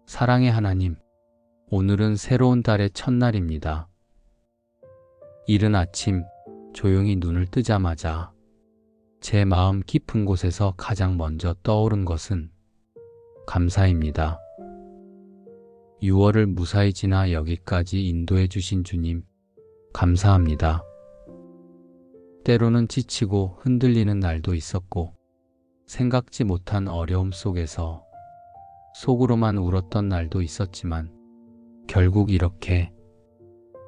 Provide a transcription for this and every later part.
사랑의 하나님, 오늘은 새로운 달의 첫날입니다. 이른 아침 조용히 눈을 뜨자마자 제 마음 깊은 곳에서 가장 먼저 떠오른 것은 감사입니다. 6월을 무사히 지나 여기까지 인도해 주신 주님, 감사합니다. 때로는 지치고 흔들리는 날도 있었고, 생각지 못한 어려움 속에서 속으로만 울었던 날도 있었지만, 결국 이렇게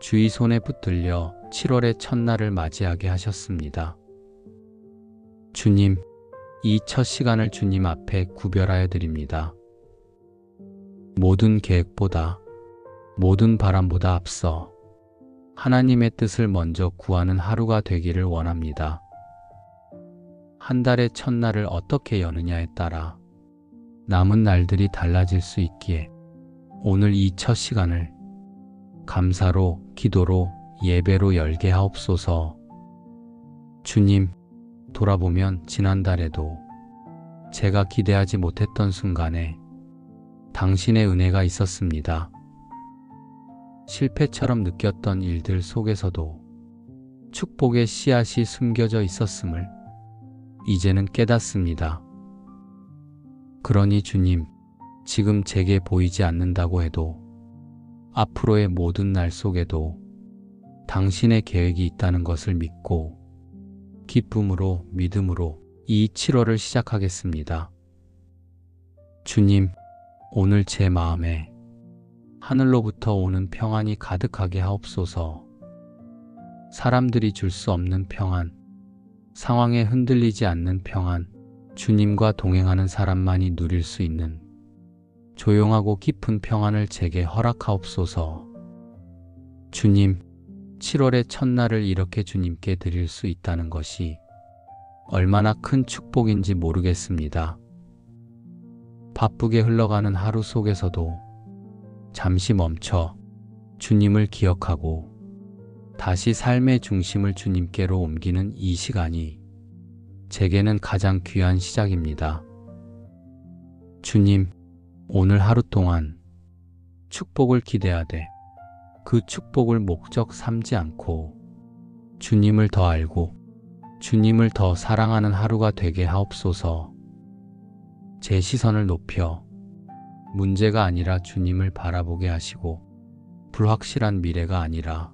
주의 손에 붙들려 7월의 첫날을 맞이하게 하셨습니다. 주님, 이 첫 시간을 주님 앞에 구별하여 드립니다. 모든 계획보다, 모든 바람보다 앞서 하나님의 뜻을 먼저 구하는 하루가 되기를 원합니다. 한 달의 첫날을 어떻게 여느냐에 따라 남은 날들이 달라질 수 있기에 오늘 이 첫 시간을 감사로, 기도로, 예배로 열게 하옵소서. 주님, 돌아보면 지난달에도 제가 기대하지 못했던 순간에 당신의 은혜가 있었습니다. 실패처럼 느꼈던 일들 속에서도 축복의 씨앗이 숨겨져 있었음을 이제는 깨닫습니다. 그러니 주님, 지금 제게 보이지 않는다고 해도 앞으로의 모든 날 속에도 당신의 계획이 있다는 것을 믿고 기쁨으로, 믿음으로 이 7월을 시작하겠습니다. 주님, 오늘 제 마음에 하늘로부터 오는 평안이 가득하게 하옵소서. 사람들이 줄 수 없는 평안, 상황에 흔들리지 않는 평안, 주님과 동행하는 사람만이 누릴 수 있는 조용하고 깊은 평안을 제게 허락하옵소서. 주님, 7월의 첫날을 이렇게 주님께 드릴 수 있다는 것이 얼마나 큰 축복인지 모르겠습니다. 바쁘게 흘러가는 하루 속에서도 잠시 멈춰 주님을 기억하고 다시 삶의 중심을 주님께로 옮기는 이 시간이 제게는 가장 귀한 시작입니다. 주님, 오늘 하루 동안 축복을 기대하되 그 축복을 목적 삼지 않고 주님을 더 알고 주님을 더 사랑하는 하루가 되게 하옵소서. 제 시선을 높여 문제가 아니라 주님을 바라보게 하시고 불확실한 미래가 아니라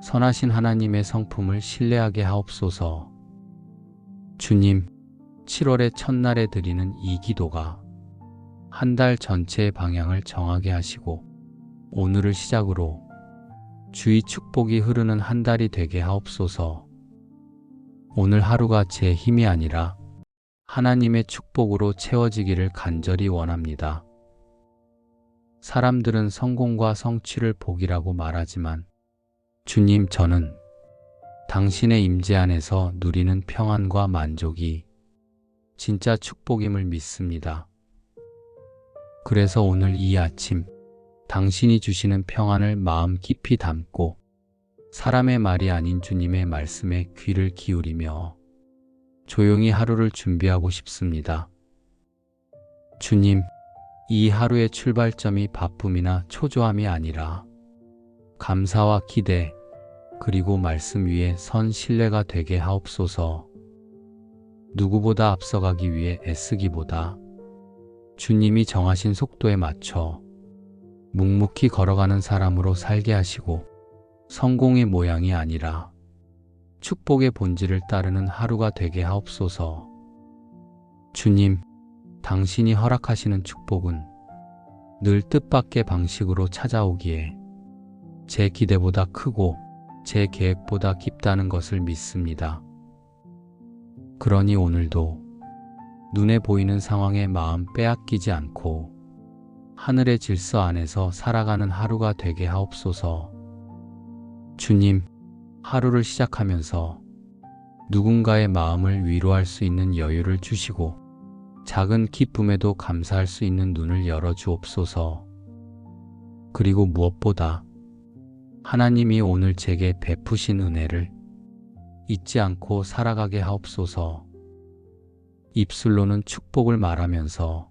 선하신 하나님의 성품을 신뢰하게 하옵소서. 주님, 7월의 첫날에 드리는 이 기도가 한 달 전체의 방향을 정하게 하시고 오늘을 시작으로 주의 축복이 흐르는 한 달이 되게 하옵소서. 오늘 하루가 제 힘이 아니라 하나님의 축복으로 채워지기를 간절히 원합니다. 사람들은 성공과 성취를 복이라고 말하지만 주님, 저는 당신의 임재 안에서 누리는 평안과 만족이 진짜 축복임을 믿습니다. 그래서 오늘 이 아침 당신이 주시는 평안을 마음 깊이 담고 사람의 말이 아닌 주님의 말씀에 귀를 기울이며 조용히 하루를 준비하고 싶습니다. 주님, 이 하루의 출발점이 바쁨이나 초조함이 아니라 감사와 기대, 그리고 말씀 위에 선 신뢰가 되게 하옵소서. 누구보다 앞서가기 위해 애쓰기보다 주님이 정하신 속도에 맞춰 묵묵히 걸어가는 사람으로 살게 하시고 성공의 모양이 아니라 축복의 본질을 따르는 하루가 되게 하옵소서. 주님, 당신이 허락하시는 축복은 늘 뜻밖의 방식으로 찾아오기에 제 기대보다 크고 제 계획보다 깊다는 것을 믿습니다. 그러니 오늘도 눈에 보이는 상황에 마음 빼앗기지 않고 하늘의 질서 안에서 살아가는 하루가 되게 하옵소서. 주님, 하루를 시작하면서 누군가의 마음을 위로할 수 있는 여유를 주시고 작은 기쁨에도 감사할 수 있는 눈을 열어주옵소서. 그리고 무엇보다 하나님이 오늘 제게 베푸신 은혜를 잊지 않고 살아가게 하옵소서. 입술로는 축복을 말하면서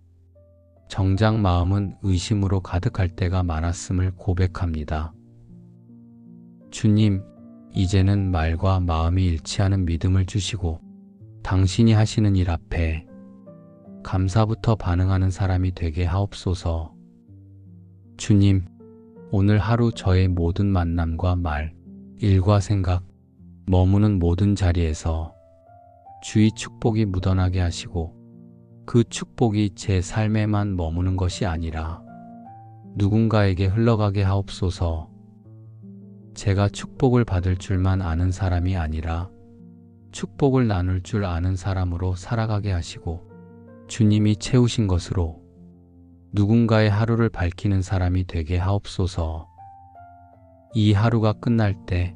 정작 마음은 의심으로 가득할 때가 많았음을 고백합니다. 주님, 이제는 말과 마음이 일치하는 믿음을 주시고 당신이 하시는 일 앞에 감사부터 반응하는 사람이 되게 하옵소서. 주님, 오늘 하루 저의 모든 만남과 말, 일과 생각, 머무는 모든 자리에서 주의 축복이 묻어나게 하시고 그 축복이 제 삶에만 머무는 것이 아니라 누군가에게 흘러가게 하옵소서. 제가 축복을 받을 줄만 아는 사람이 아니라 축복을 나눌 줄 아는 사람으로 살아가게 하시고 주님이 채우신 것으로 누군가의 하루를 밝히는 사람이 되게 하옵소서. 이 하루가 끝날 때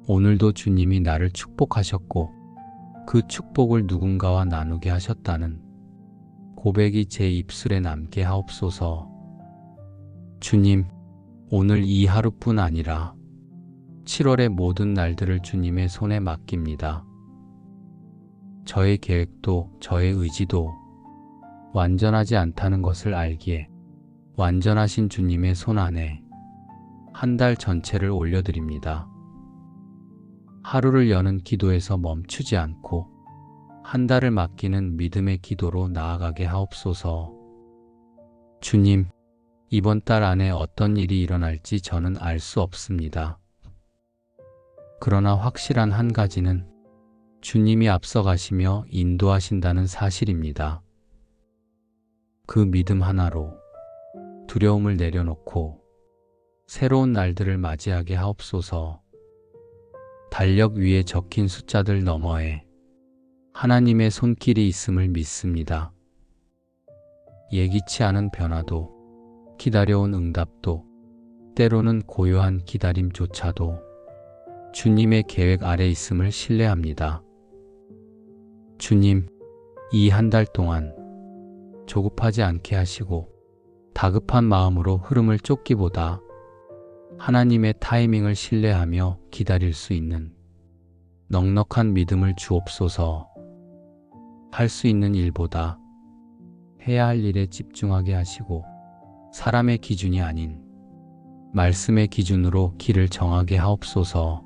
오늘도 주님이 나를 축복하셨고 그 축복을 누군가와 나누게 하셨다는 고백이 제 입술에 남게 하옵소서. 주님, 오늘 이 하루뿐 아니라 7월의 모든 날들을 주님의 손에 맡깁니다. 저의 계획도 저의 의지도 완전하지 않다는 것을 알기에 완전하신 주님의 손 안에 한 달 전체를 올려드립니다. 하루를 여는 기도에서 멈추지 않고 한 달을 맡기는 믿음의 기도로 나아가게 하옵소서. 주님, 이번 달 안에 어떤 일이 일어날지 저는 알 수 없습니다. 그러나 확실한 한 가지는 주님이 앞서가시며 인도하신다는 사실입니다. 그 믿음 하나로 두려움을 내려놓고 새로운 날들을 맞이하게 하옵소서. 달력 위에 적힌 숫자들 너머에 하나님의 손길이 있음을 믿습니다. 예기치 않은 변화도, 기다려온 응답도, 때로는 고요한 기다림조차도 주님의 계획 아래 있음을 신뢰합니다. 주님, 이 한 달 동안 조급하지 않게 하시고 다급한 마음으로 흐름을 쫓기보다 하나님의 타이밍을 신뢰하며 기다릴 수 있는 넉넉한 믿음을 주옵소서. 할 수 있는 일보다 해야 할 일에 집중하게 하시고 사람의 기준이 아닌 말씀의 기준으로 길을 정하게 하옵소서.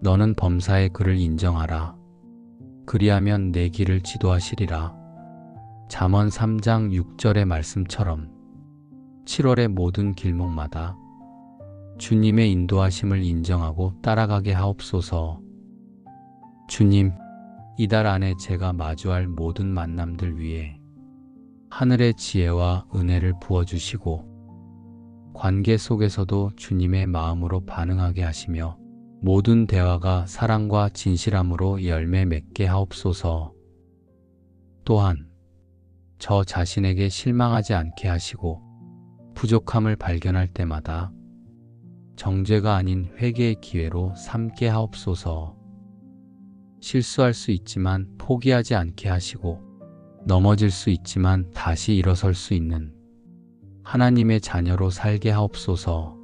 너는 범사의 그를 인정하라. 그리하면 내 길을 지도하시리라. 잠언 3장 6절의 말씀처럼 7월의 모든 길목마다 주님의 인도하심을 인정하고 따라가게 하옵소서. 주님, 이달 안에 제가 마주할 모든 만남들 위에 하늘의 지혜와 은혜를 부어주시고 관계 속에서도 주님의 마음으로 반응하게 하시며 모든 대화가 사랑과 진실함으로 열매 맺게 하옵소서. 또한 저 자신에게 실망하지 않게 하시고 부족함을 발견할 때마다 정죄가 아닌 회개의 기회로 삼게 하옵소서. 실수할 수 있지만 포기하지 않게 하시고 넘어질 수 있지만 다시 일어설 수 있는 하나님의 자녀로 살게 하옵소서.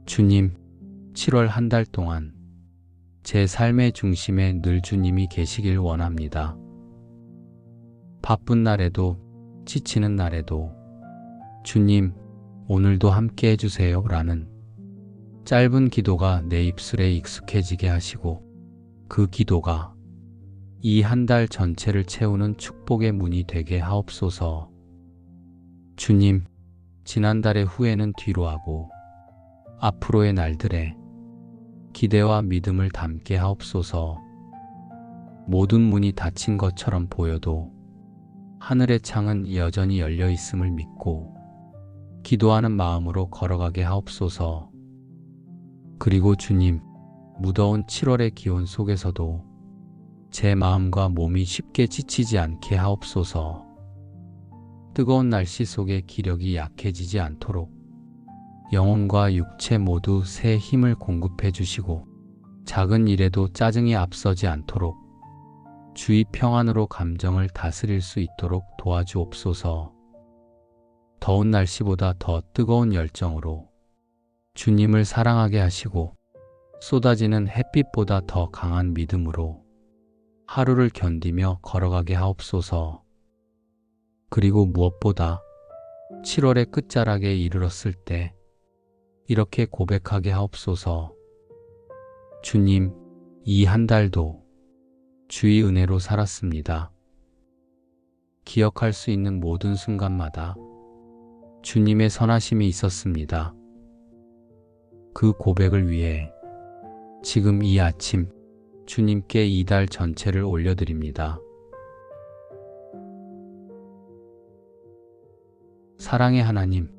주님, 7월 한 달 동안 제 삶의 중심에 늘 주님이 계시길 원합니다. 바쁜 날에도 지치는 날에도 주님, 오늘도 함께 해주세요 라는 짧은 기도가 내 입술에 익숙해지게 하시고 그 기도가 이 한 달 전체를 채우는 축복의 문이 되게 하옵소서. 주님, 지난달의 후회는 뒤로 하고 앞으로의 날들에 기대와 믿음을 담게 하옵소서. 모든 문이 닫힌 것처럼 보여도 하늘의 창은 여전히 열려 있음을 믿고 기도하는 마음으로 걸어가게 하옵소서. 그리고 주님, 무더운 7월의 기온 속에서도 제 마음과 몸이 쉽게 지치지 않게 하옵소서. 뜨거운 날씨 속에 기력이 약해지지 않도록 영혼과 육체 모두 새 힘을 공급해 주시고 작은 일에도 짜증이 앞서지 않도록 주의 평안으로 감정을 다스릴 수 있도록 도와주옵소서. 더운 날씨보다 더 뜨거운 열정으로 주님을 사랑하게 하시고 쏟아지는 햇빛보다 더 강한 믿음으로 하루를 견디며 걸어가게 하옵소서. 그리고 무엇보다 7월의 끝자락에 이르렀을 때 이렇게 고백하게 하옵소서. 주님, 이 한 달도 주의 은혜로 살았습니다. 기억할 수 있는 모든 순간마다 주님의 선하심이 있었습니다. 그 고백을 위해 지금 이 아침 주님께 이 달 전체를 올려드립니다. 사랑의 하나님,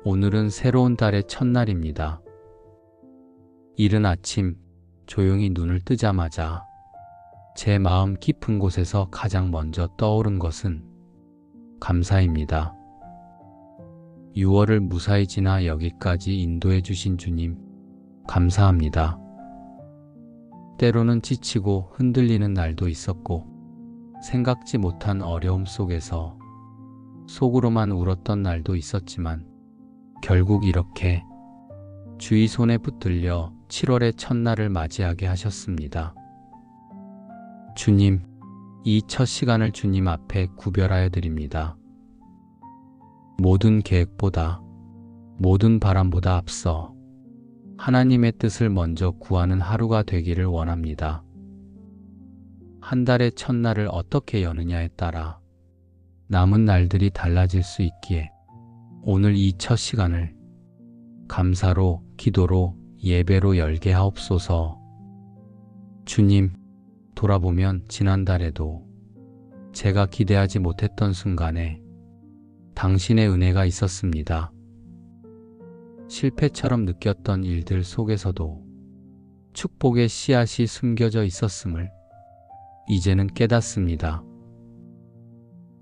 오늘은 새로운 달의 첫날입니다. 이른 아침 조용히 눈을 뜨자마자 제 마음 깊은 곳에서 가장 먼저 떠오른 것은 감사입니다. 6월을 무사히 지나 여기까지 인도해 주신 주님, 감사합니다. 때로는 지치고 흔들리는 날도 있었고, 생각지 못한 어려움 속에서 속으로만 울었던 날도 있었지만, 결국 이렇게 주의 손에 붙들려 7월의 첫날을 맞이하게 하셨습니다. 주님, 이 첫 시간을 주님 앞에 구별하여 드립니다. 모든 계획보다, 모든 바람보다 앞서 하나님의 뜻을 먼저 구하는 하루가 되기를 원합니다. 한 달의 첫날을 어떻게 여느냐에 따라 남은 날들이 달라질 수 있기에 오늘 이 첫 시간을 감사로, 기도로, 예배로 열게 하옵소서. 주님, 돌아보면 지난달에도 제가 기대하지 못했던 순간에 당신의 은혜가 있었습니다. 실패처럼 느꼈던 일들 속에서도 축복의 씨앗이 숨겨져 있었음을 이제는 깨닫습니다.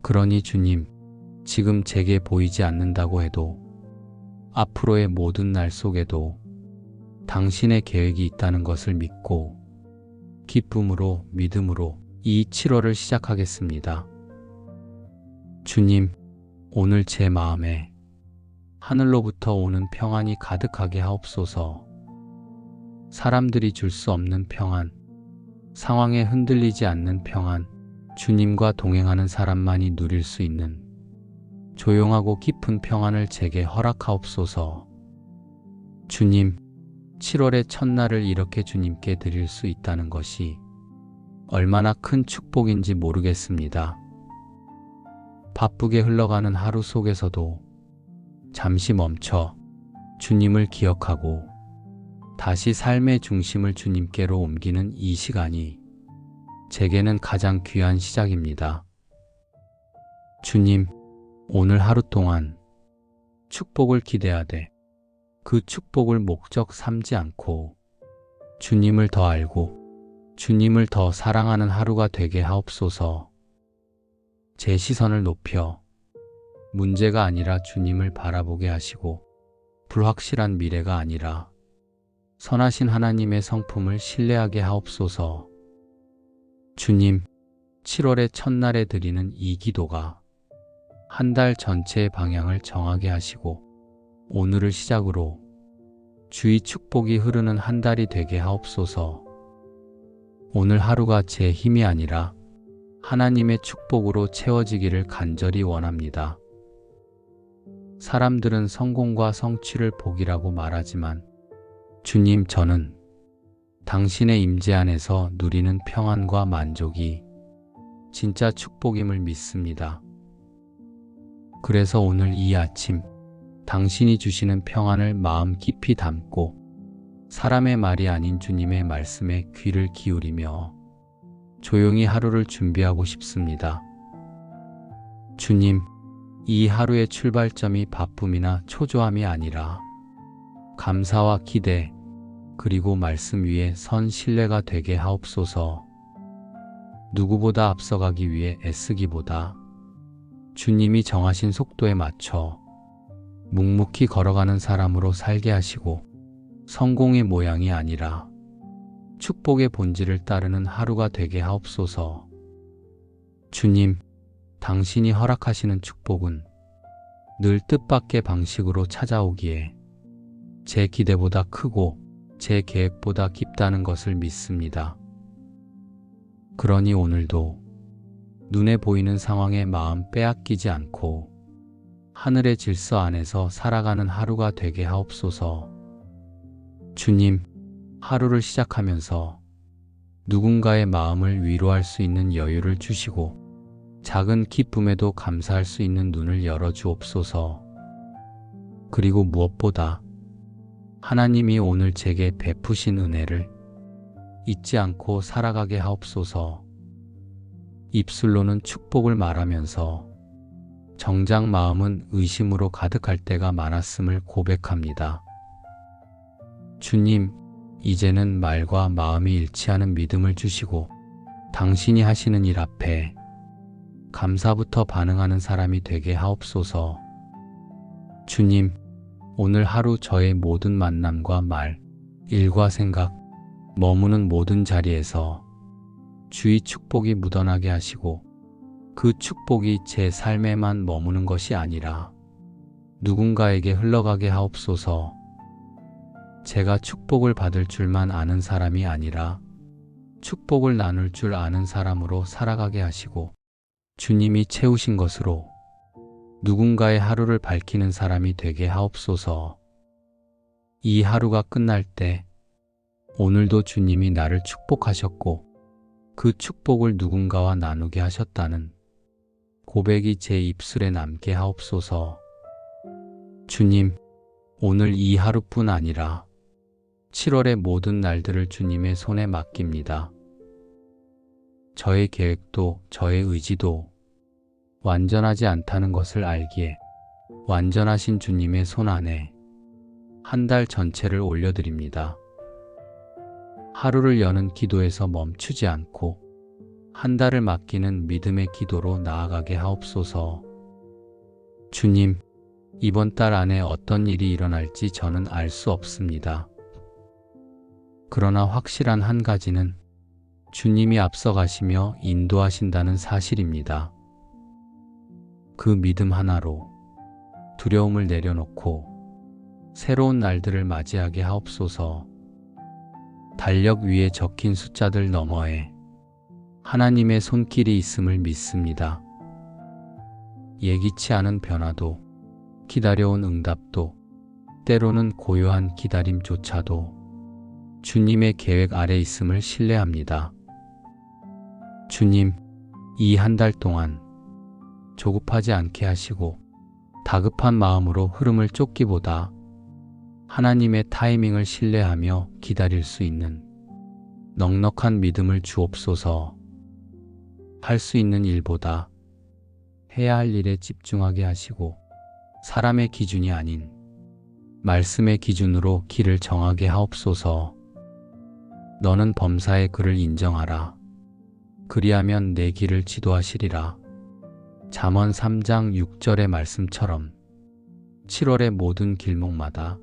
그러니 주님, 지금 제게 보이지 않는다고 해도 앞으로의 모든 날 속에도 당신의 계획이 있다는 것을 믿고 기쁨으로, 믿음으로 이 7월을 시작하겠습니다. 주님, 오늘 제 마음에 하늘로부터 오는 평안이 가득하게 하옵소서. 사람들이 줄 수 없는 평안, 상황에 흔들리지 않는 평안, 주님과 동행하는 사람만이 누릴 수 있는 조용하고 깊은 평안을 제게 허락하옵소서. 주님, 7월의 첫날을 이렇게 주님께 드릴 수 있다는 것이 얼마나 큰 축복인지 모르겠습니다. 바쁘게 흘러가는 하루 속에서도 잠시 멈춰 주님을 기억하고 다시 삶의 중심을 주님께로 옮기는 이 시간이 제게는 가장 귀한 시작입니다. 주님, 오늘 하루 동안 축복을 기대하되 그 축복을 목적 삼지 않고 주님을 더 알고 주님을 더 사랑하는 하루가 되게 하옵소서. 제 시선을 높여 문제가 아니라 주님을 바라보게 하시고 불확실한 미래가 아니라 선하신 하나님의 성품을 신뢰하게 하옵소서. 주님, 7월의 첫날에 드리는 이 기도가 한 달 전체의 방향을 정하게 하시고 오늘을 시작으로 주의 축복이 흐르는 한 달이 되게 하옵소서. 오늘 하루가 제 힘이 아니라 하나님의 축복으로 채워지기를 간절히 원합니다. 사람들은 성공과 성취를 복이라고 말하지만 주님, 저는 당신의 임재 안에서 누리는 평안과 만족이 진짜 축복임을 믿습니다. 그래서 오늘 이 아침 당신이 주시는 평안을 마음 깊이 담고 사람의 말이 아닌 주님의 말씀에 귀를 기울이며 조용히 하루를 준비하고 싶습니다. 주님, 이 하루의 출발점이 바쁨이나 초조함이 아니라 감사와 기대, 그리고 말씀 위에 선 신뢰가 되게 하옵소서. 누구보다 앞서가기 위해 애쓰기보다 주님이 정하신 속도에 맞춰 묵묵히 걸어가는 사람으로 살게 하시고 성공의 모양이 아니라 축복의 본질을 따르는 하루가 되게 하옵소서. 주님, 당신이 허락하시는 축복은 늘 뜻밖의 방식으로 찾아오기에 제 기대보다 크고 제 계획보다 깊다는 것을 믿습니다. 그러니 오늘도 눈에 보이는 상황에 마음 빼앗기지 않고 하늘의 질서 안에서 살아가는 하루가 되게 하옵소서. 주님, 하루를 시작하면서 누군가의 마음을 위로할 수 있는 여유를 주시고 작은 기쁨에도 감사할 수 있는 눈을 열어주옵소서. 그리고 무엇보다 하나님이 오늘 제게 베푸신 은혜를 잊지 않고 살아가게 하옵소서. 입술로는 축복을 말하면서 정작 마음은 의심으로 가득할 때가 많았음을 고백합니다. 주님, 이제는 말과 마음이 일치하는 믿음을 주시고 당신이 하시는 일 앞에 감사부터 반응하는 사람이 되게 하옵소서. 주님, 오늘 하루 저의 모든 만남과 말, 일과 생각, 머무는 모든 자리에서 주의 축복이 묻어나게 하시고 그 축복이 제 삶에만 머무는 것이 아니라 누군가에게 흘러가게 하옵소서. 제가 축복을 받을 줄만 아는 사람이 아니라 축복을 나눌 줄 아는 사람으로 살아가게 하시고 주님이 채우신 것으로 누군가의 하루를 밝히는 사람이 되게 하옵소서. 이 하루가 끝날 때 오늘도 주님이 나를 축복하셨고 그 축복을 누군가와 나누게 하셨다는 고백이 제 입술에 남게 하옵소서. 주님, 오늘 이 하루뿐 아니라 7월의 모든 날들을 주님의 손에 맡깁니다. 저의 계획도 저의 의지도 완전하지 않다는 것을 알기에 완전하신 주님의 손 안에 한 달 전체를 올려드립니다. 하루를 여는 기도에서 멈추지 않고 한 달을 맡기는 믿음의 기도로 나아가게 하옵소서. 주님, 이번 달 안에 어떤 일이 일어날지 저는 알 수 없습니다. 그러나 확실한 한 가지는 주님이 앞서가시며 인도하신다는 사실입니다. 그 믿음 하나로 두려움을 내려놓고 새로운 날들을 맞이하게 하옵소서. 달력 위에 적힌 숫자들 너머에 하나님의 손길이 있음을 믿습니다. 예기치 않은 변화도, 기다려온 응답도, 때로는 고요한 기다림조차도 주님의 계획 아래 있음을 신뢰합니다. 주님, 이 한 달 동안 조급하지 않게 하시고 다급한 마음으로 흐름을 쫓기보다 하나님의 타이밍을 신뢰하며 기다릴 수 있는 넉넉한 믿음을 주옵소서. 할 수 있는 일보다 해야 할 일에 집중하게 하시고 사람의 기준이 아닌 말씀의 기준으로 길을 정하게 하옵소서. 너는 범사의 그를 인정하라. 그리하면 내 길을 지도하시리라. 잠언 3장 6절의 말씀처럼 7월의 모든 길목마다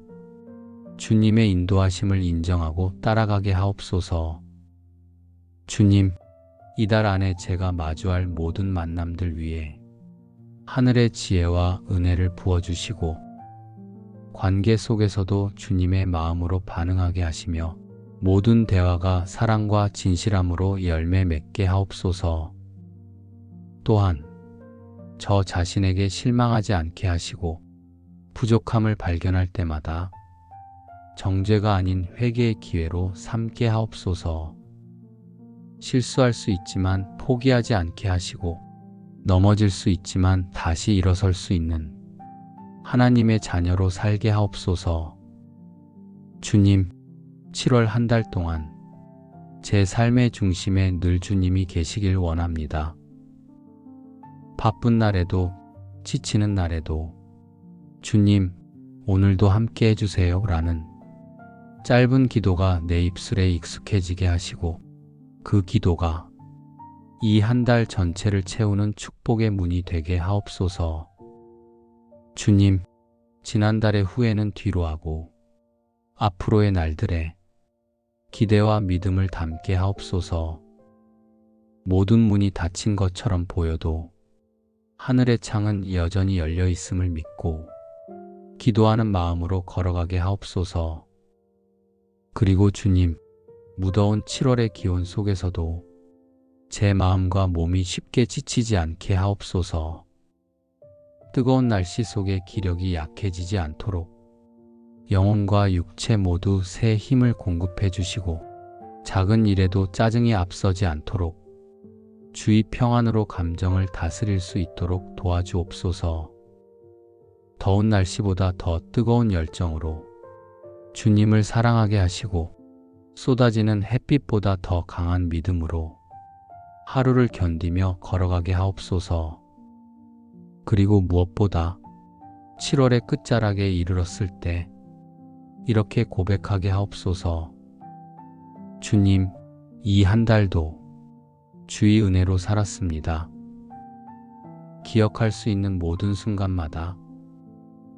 주님의 인도하심을 인정하고 따라가게 하옵소서. 주님, 이달 안에 제가 마주할 모든 만남들 위에 하늘의 지혜와 은혜를 부어주시고 관계 속에서도 주님의 마음으로 반응하게 하시며 모든 대화가 사랑과 진실함으로 열매 맺게 하옵소서. 또한 저 자신에게 실망하지 않게 하시고 부족함을 발견할 때마다 정죄가 아닌 회개의 기회로 삼게 하옵소서. 실수할 수 있지만 포기하지 않게 하시고 넘어질 수 있지만 다시 일어설 수 있는 하나님의 자녀로 살게 하옵소서. 주님, 7월 한 달 동안 제 삶의 중심에 늘 주님이 계시길 원합니다. 바쁜 날에도 지치는 날에도 주님, 오늘도 함께 해주세요 라는 짧은 기도가 내 입술에 익숙해지게 하시고 그 기도가 이 한 달 전체를 채우는 축복의 문이 되게 하옵소서. 주님, 지난달의 후회는 뒤로 하고 앞으로의 날들에 기대와 믿음을 담게 하옵소서. 모든 문이 닫힌 것처럼 보여도 하늘의 창은 여전히 열려 있음을 믿고 기도하는 마음으로 걸어가게 하옵소서. 그리고 주님, 무더운 7월의 기온 속에서도 제 마음과 몸이 쉽게 지치지 않게 하옵소서. 뜨거운 날씨 속에 기력이 약해지지 않도록 영혼과 육체 모두 새 힘을 공급해 주시고 작은 일에도 짜증이 앞서지 않도록 주의 평안으로 감정을 다스릴 수 있도록 도와주옵소서. 더운 날씨보다 더 뜨거운 열정으로 주님을 사랑하게 하시고 쏟아지는 햇빛보다 더 강한 믿음으로 하루를 견디며 걸어가게 하옵소서. 그리고 무엇보다 7월의 끝자락에 이르렀을 때 이렇게 고백하게 하옵소서. 주님, 이 한 달도 주의 은혜로 살았습니다. 기억할 수 있는 모든 순간마다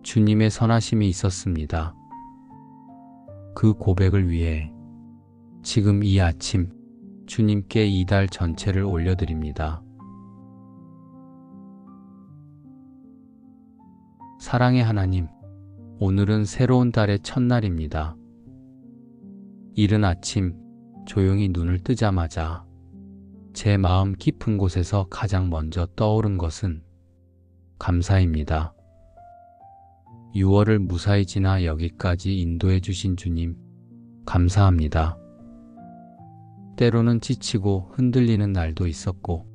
주님의 선하심이 있었습니다. 그 고백을 위해 지금 이 아침 주님께 이 달 전체를 올려드립니다. 사랑의 하나님, 오늘은 새로운 달의 첫날입니다. 이른 아침 조용히 눈을 뜨자마자 제 마음 깊은 곳에서 가장 먼저 떠오른 것은 감사입니다. 6월을 무사히 지나 여기까지 인도해 주신 주님, 감사합니다. 때로는 지치고 흔들리는 날도 있었고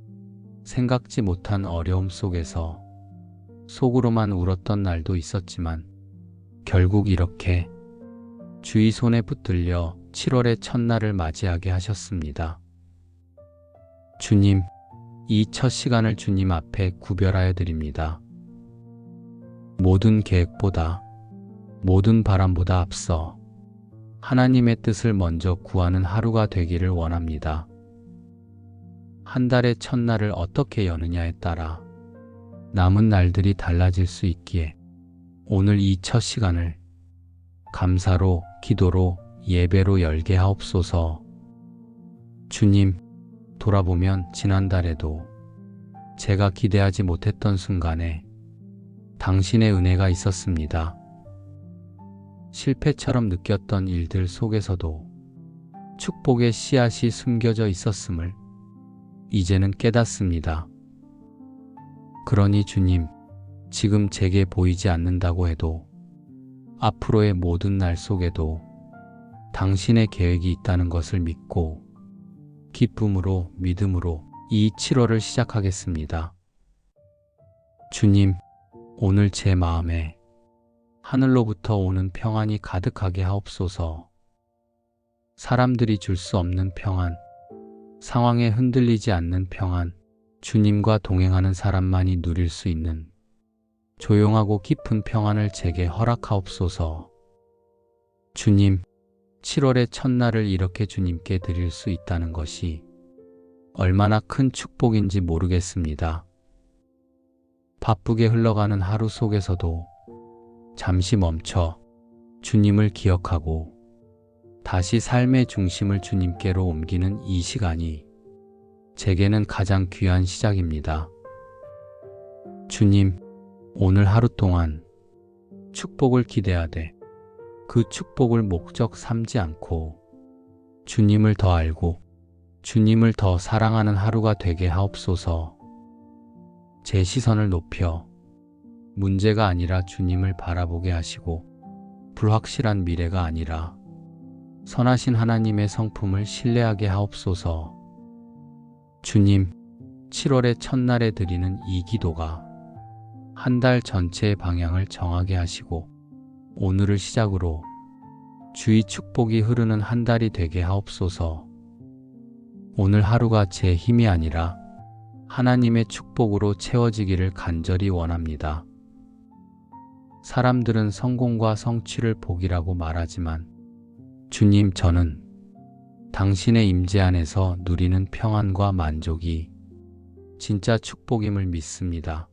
생각지 못한 어려움 속에서 속으로만 울었던 날도 있었지만 결국 이렇게 주의 손에 붙들려 7월의 첫날을 맞이하게 하셨습니다. 주님, 이 첫 시간을 주님 앞에 구별하여 드립니다. 모든 계획보다, 모든 바람보다 앞서 하나님의 뜻을 먼저 구하는 하루가 되기를 원합니다. 한 달의 첫날을 어떻게 여느냐에 따라 남은 날들이 달라질 수 있기에 오늘 이 첫 시간을 감사로, 기도로, 예배로 열게 하옵소서. 주님, 돌아보면 지난달에도 제가 기대하지 못했던 순간에 당신의 은혜가 있었습니다. 실패처럼 느꼈던 일들 속에서도 축복의 씨앗이 숨겨져 있었음을 이제는 깨닫습니다. 그러니 주님, 지금 제게 보이지 않는다고 해도 앞으로의 모든 날 속에도 당신의 계획이 있다는 것을 믿고 기쁨으로, 믿음으로 이 7월을 시작하겠습니다. 주님, 오늘 제 마음에 하늘로부터 오는 평안이 가득하게 하옵소서. 사람들이 줄 수 없는 평안, 상황에 흔들리지 않는 평안, 주님과 동행하는 사람만이 누릴 수 있는 조용하고 깊은 평안을 제게 허락하옵소서. 주님, 7월의 첫날을 이렇게 주님께 드릴 수 있다는 것이 얼마나 큰 축복인지 모르겠습니다. 바쁘게 흘러가는 하루 속에서도 잠시 멈춰 주님을 기억하고 다시 삶의 중심을 주님께로 옮기는 이 시간이 제게는 가장 귀한 시작입니다. 주님, 오늘 하루 동안 축복을 기대하되 그 축복을 목적 삼지 않고 주님을 더 알고 주님을 더 사랑하는 하루가 되게 하옵소서. 제 시선을 높여 문제가 아니라 주님을 바라보게 하시고 불확실한 미래가 아니라 선하신 하나님의 성품을 신뢰하게 하옵소서. 주님, 7월의 첫날에 드리는 이 기도가 한 달 전체의 방향을 정하게 하시고 오늘을 시작으로 주의 축복이 흐르는 한 달이 되게 하옵소서. 오늘 하루가 제 힘이 아니라 하나님의 축복으로 채워지기를 간절히 원합니다. 사람들은 성공과 성취를 복이라고 말하지만 주님, 저는 당신의 임재 안에서 누리는 평안과 만족이 진짜 축복임을 믿습니다.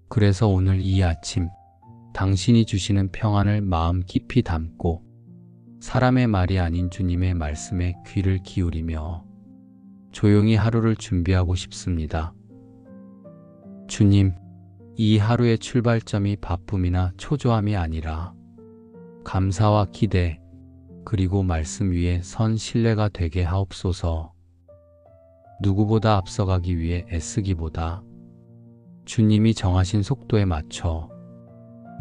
그래서 오늘 이 아침 당신이 주시는 평안을 마음 깊이 담고 사람의 말이 아닌 주님의 말씀에 귀를 기울이며 조용히 하루를 준비하고 싶습니다. 주님, 이 하루의 출발점이 바쁨이나 초조함이 아니라 감사와 기대, 그리고 말씀 위에 선 신뢰가 되게 하옵소서. 누구보다 앞서가기 위해 애쓰기보다 주님이 정하신 속도에 맞춰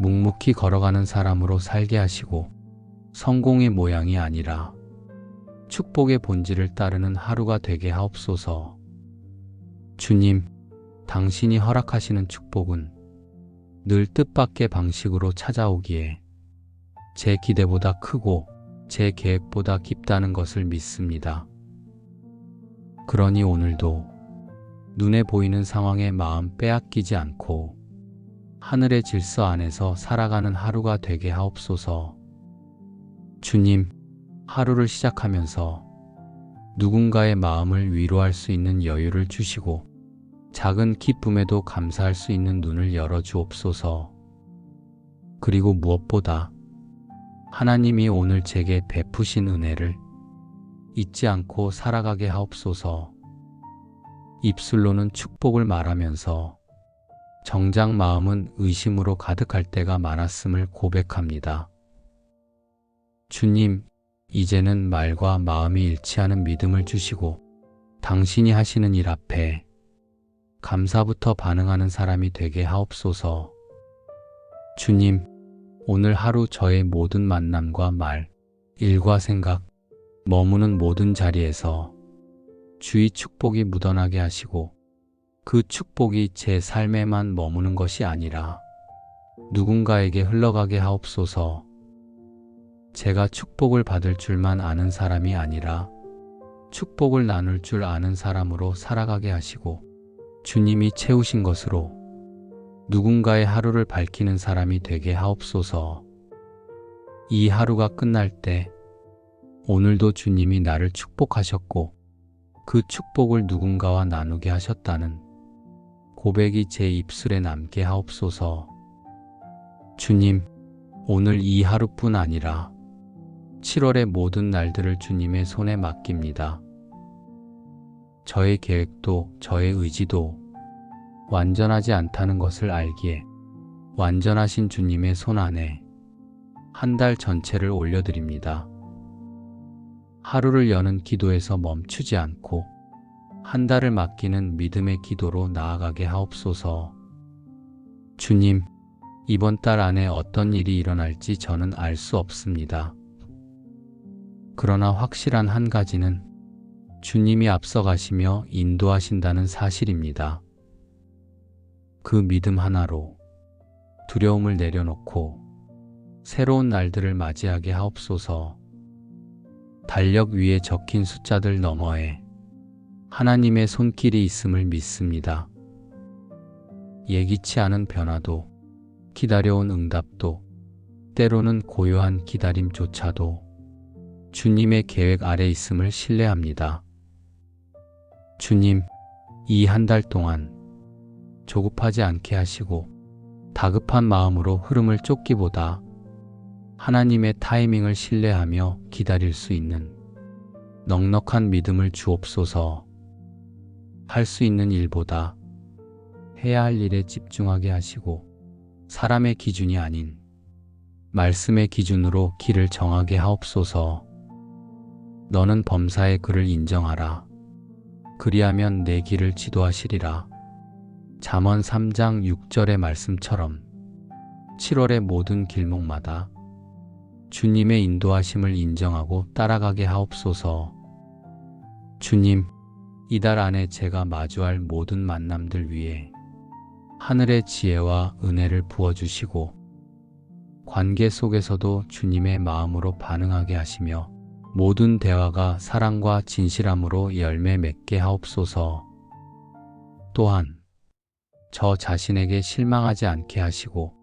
묵묵히 걸어가는 사람으로 살게 하시고 성공의 모양이 아니라 축복의 본질을 따르는 하루가 되게 하옵소서. 주님, 당신이 허락하시는 축복은 늘 뜻밖의 방식으로 찾아오기에 제 기대보다 크고 제 계획보다 깊다는 것을 믿습니다. 그러니 오늘도 눈에 보이는 상황에 마음 빼앗기지 않고 하늘의 질서 안에서 살아가는 하루가 되게 하옵소서. 주님, 하루를 시작하면서 누군가의 마음을 위로할 수 있는 여유를 주시고 작은 기쁨에도 감사할 수 있는 눈을 열어주옵소서. 그리고 무엇보다 하나님이 오늘 제게 베푸신 은혜를 잊지 않고 살아가게 하옵소서. 입술로는 축복을 말하면서 정작 마음은 의심으로 가득할 때가 많았음을 고백합니다. 주님, 이제는 말과 마음이 일치하는 믿음을 주시고 당신이 하시는 일 앞에 감사부터 반응하는 사람이 되게 하옵소서. 주님, 오늘 하루 저의 모든 만남과 말, 일과 생각, 머무는 모든 자리에서 주의 축복이 묻어나게 하시고 그 축복이 제 삶에만 머무는 것이 아니라 누군가에게 흘러가게 하옵소서. 제가 축복을 받을 줄만 아는 사람이 아니라 축복을 나눌 줄 아는 사람으로 살아가게 하시고 주님이 채우신 것으로 누군가의 하루를 밝히는 사람이 되게 하옵소서. 이 하루가 끝날 때 오늘도 주님이 나를 축복하셨고 그 축복을 누군가와 나누게 하셨다는 고백이 제 입술에 남게 하옵소서. 주님, 오늘 이 하루뿐 아니라 7월의 모든 날들을 주님의 손에 맡깁니다. 저의 계획도 저의 의지도 완전하지 않다는 것을 알기에 완전하신 주님의 손 안에 한 달 전체를 올려드립니다. 하루를 여는 기도에서 멈추지 않고 한 달을 맡기는 믿음의 기도로 나아가게 하옵소서. 주님, 이번 달 안에 어떤 일이 일어날지 저는 알 수 없습니다. 그러나 확실한 한 가지는 주님이 앞서가시며 인도하신다는 사실입니다. 그 믿음 하나로 두려움을 내려놓고 새로운 날들을 맞이하게 하옵소서. 달력 위에 적힌 숫자들 너머에 하나님의 손길이 있음을 믿습니다. 예기치 않은 변화도, 기다려온 응답도, 때로는 고요한 기다림조차도 주님의 계획 아래 있음을 신뢰합니다. 주님, 이 한 달 동안 조급하지 않게 하시고 다급한 마음으로 흐름을 쫓기보다 하나님의 타이밍을 신뢰하며 기다릴 수 있는 넉넉한 믿음을 주옵소서. 할 수 있는 일보다 해야 할 일에 집중하게 하시고 사람의 기준이 아닌 말씀의 기준으로 길을 정하게 하옵소서. 너는 범사의 그를 인정하라. 그리하면 내 길을 지도하시리라. 잠언 3장 6절의 말씀처럼 7월의 모든 길목마다 주님의 인도하심을 인정하고 따라가게 하옵소서. 주님, 이달 안에 제가 마주할 모든 만남들 위에 하늘의 지혜와 은혜를 부어주시고 관계 속에서도 주님의 마음으로 반응하게 하시며 모든 대화가 사랑과 진실함으로 열매 맺게 하옵소서. 또한 저 자신에게 실망하지 않게 하시고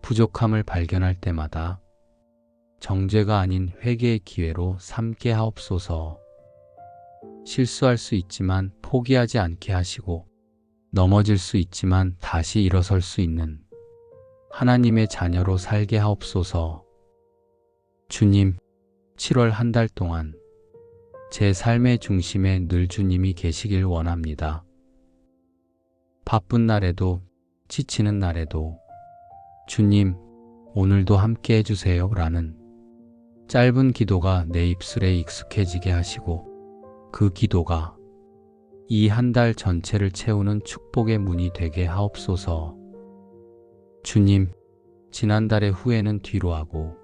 부족함을 발견할 때마다 정죄가 아닌 회개의 기회로 삼게 하옵소서. 실수할 수 있지만 포기하지 않게 하시고 넘어질 수 있지만 다시 일어설 수 있는 하나님의 자녀로 살게 하옵소서. 주님, 7월 한 달 동안 제 삶의 중심에 늘 주님이 계시길 원합니다. 바쁜 날에도 지치는 날에도 주님, 오늘도 함께 해주세요 라는 짧은 기도가 내 입술에 익숙해지게 하시고 그 기도가 이 한 달 전체를 채우는 축복의 문이 되게 하옵소서. 주님, 지난달의 후회는 뒤로 하고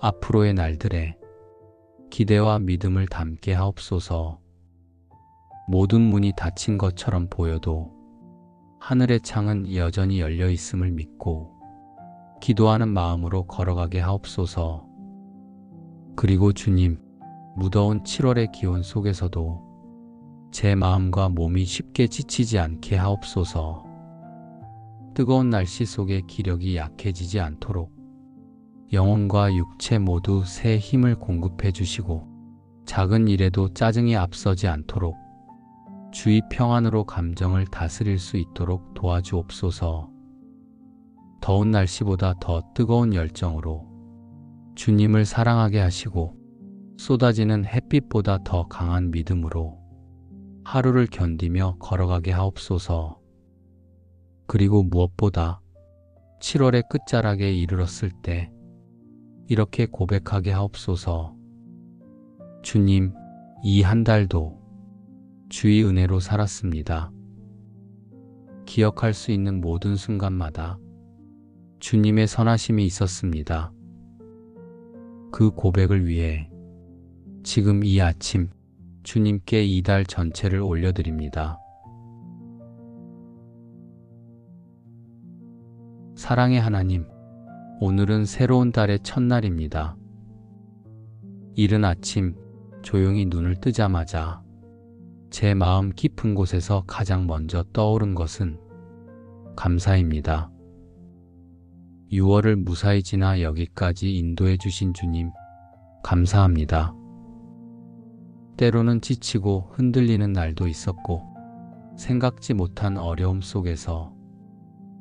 앞으로의 날들에 기대와 믿음을 담게 하옵소서. 모든 문이 닫힌 것처럼 보여도 하늘의 창은 여전히 열려 있음을 믿고 기도하는 마음으로 걸어가게 하옵소서. 그리고 주님, 무더운 7월의 기온 속에서도 제 마음과 몸이 쉽게 지치지 않게 하옵소서. 뜨거운 날씨 속에 기력이 약해지지 않도록 영혼과 육체 모두 새 힘을 공급해 주시고 작은 일에도 짜증이 앞서지 않도록 주의 평안으로 감정을 다스릴 수 있도록 도와주옵소서. 더운 날씨보다 더 뜨거운 열정으로 주님을 사랑하게 하시고 쏟아지는 햇빛보다 더 강한 믿음으로 하루를 견디며 걸어가게 하옵소서. 그리고 무엇보다 7월의 끝자락에 이르렀을 때 이렇게 고백하게 하옵소서. 주님, 이 한 달도 주의 은혜로 살았습니다. 기억할 수 있는 모든 순간마다 주님의 선하심이 있었습니다. 그 고백을 위해 지금 이 아침 주님께 이 달 전체를 올려드립니다. 사랑의 하나님, 오늘은 새로운 달의 첫날입니다. 이른 아침 조용히 눈을 뜨자마자 제 마음 깊은 곳에서 가장 먼저 떠오른 것은 감사입니다. 6월을 무사히 지나 여기까지 인도해 주신 주님, 감사합니다. 때로는 지치고 흔들리는 날도 있었고 생각지 못한 어려움 속에서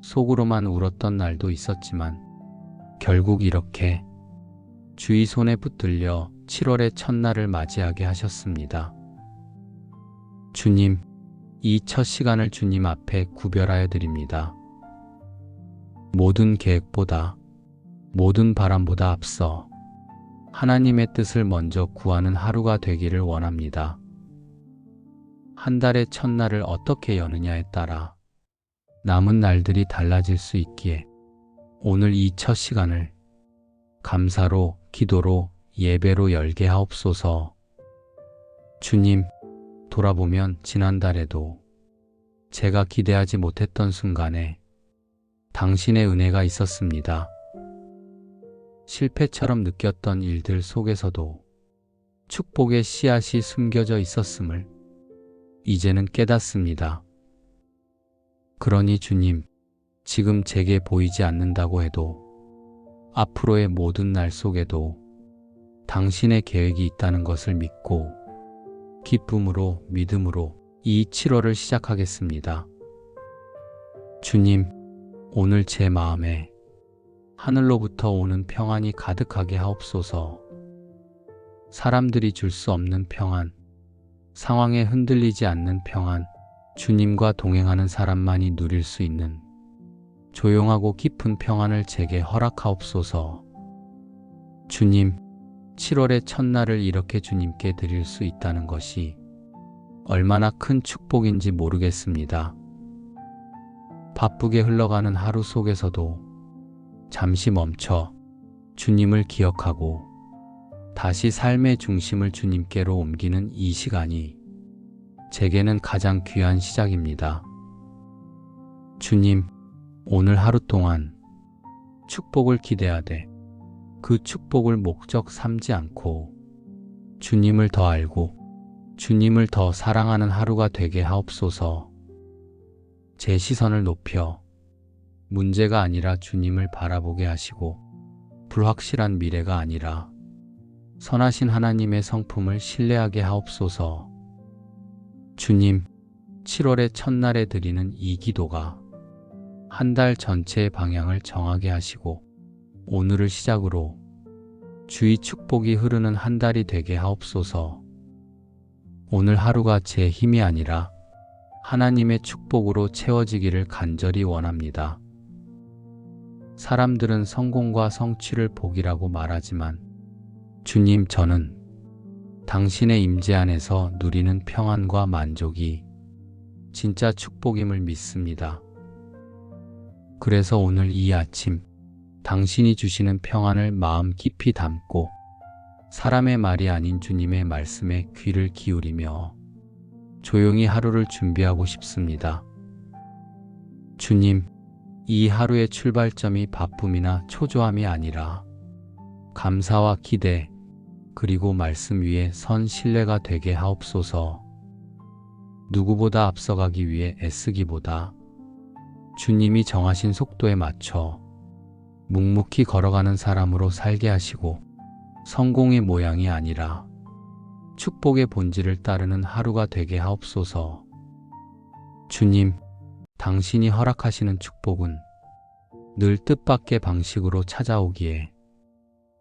속으로만 울었던 날도 있었지만 결국 이렇게 주의 손에 붙들려 7월의 첫날을 맞이하게 하셨습니다. 주님, 이 첫 시간을 주님 앞에 구별하여 드립니다. 모든 계획보다, 모든 바람보다 앞서 하나님의 뜻을 먼저 구하는 하루가 되기를 원합니다. 한 달의 첫날을 어떻게 여느냐에 따라 남은 날들이 달라질 수 있기에 오늘 이 첫 시간을 감사로, 기도로, 예배로 열게 하옵소서. 주님, 돌아보면 지난달에도 제가 기대하지 못했던 순간에 당신의 은혜가 있었습니다. 실패처럼 느꼈던 일들 속에서도 축복의 씨앗이 숨겨져 있었음을 이제는 깨닫습니다. 그러니 주님, 지금 제게 보이지 않는다고 해도 앞으로의 모든 날 속에도 당신의 계획이 있다는 것을 믿고 기쁨으로, 믿음으로 이 7월을 시작하겠습니다. 주님, 오늘 제 마음에 하늘로부터 오는 평안이 가득하게 하옵소서. 사람들이 줄 수 없는 평안, 상황에 흔들리지 않는 평안, 주님과 동행하는 사람만이 누릴 수 있는 조용하고 깊은 평안을 제게 허락하옵소서. 주님, 7월의 첫날을 이렇게 주님께 드릴 수 있다는 것이 얼마나 큰 축복인지 모르겠습니다. 바쁘게 흘러가는 하루 속에서도 잠시 멈춰 주님을 기억하고 다시 삶의 중심을 주님께로 옮기는 이 시간이 제게는 가장 귀한 시작입니다. 주님, 오늘 하루 동안 축복을 기대하되 그 축복을 목적 삼지 않고 주님을 더 알고 주님을 더 사랑하는 하루가 되게 하옵소서. 제 시선을 높여 문제가 아니라 주님을 바라보게 하시고 불확실한 미래가 아니라 선하신 하나님의 성품을 신뢰하게 하옵소서. 주님, 7월의 첫날에 드리는 이 기도가 한 달 전체의 방향을 정하게 하시고 오늘을 시작으로 주의 축복이 흐르는 한 달이 되게 하옵소서. 오늘 하루가 제 힘이 아니라 하나님의 축복으로 채워지기를 간절히 원합니다. 사람들은 성공과 성취를 복이라고 말하지만 주님, 저는 당신의 임재 안에서 누리는 평안과 만족이 진짜 축복임을 믿습니다. 그래서 오늘 이 아침 당신이 주시는 평안을 마음 깊이 담고 사람의 말이 아닌 주님의 말씀에 귀를 기울이며 조용히 하루를 준비하고 싶습니다. 주님, 이 하루의 출발점이 바쁨이나 초조함이 아니라 감사와 기대, 그리고 말씀 위에 선 신뢰가 되게 하옵소서. 누구보다 앞서가기 위해 애쓰기보다 주님이 정하신 속도에 맞춰 묵묵히 걸어가는 사람으로 살게 하시고 성공의 모양이 아니라 축복의 본질을 따르는 하루가 되게 하옵소서. 주님, 당신이 허락하시는 축복은 늘 뜻밖의 방식으로 찾아오기에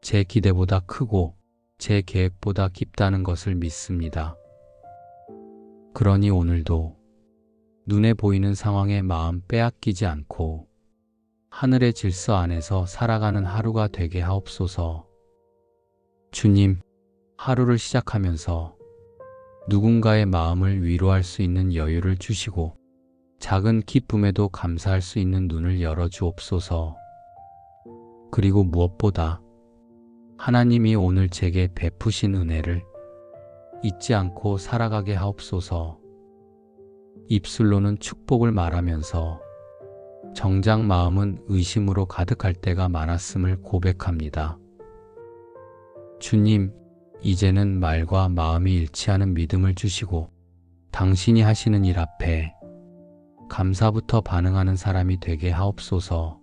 제 기대보다 크고 제 계획보다 깊다는 것을 믿습니다. 그러니 오늘도 눈에 보이는 상황에 마음 빼앗기지 않고 하늘의 질서 안에서 살아가는 하루가 되게 하옵소서. 주님, 하루를 시작하면서 누군가의 마음을 위로할 수 있는 여유를 주시고 작은 기쁨에도 감사할 수 있는 눈을 열어주옵소서. 그리고 무엇보다 하나님이 오늘 제게 베푸신 은혜를 잊지 않고 살아가게 하옵소서. 입술로는 축복을 말하면서 정작 마음은 의심으로 가득할 때가 많았음을 고백합니다. 주님, 이제는 말과 마음이 일치하는 믿음을 주시고 당신이 하시는 일 앞에 감사부터 반응하는 사람이 되게 하옵소서.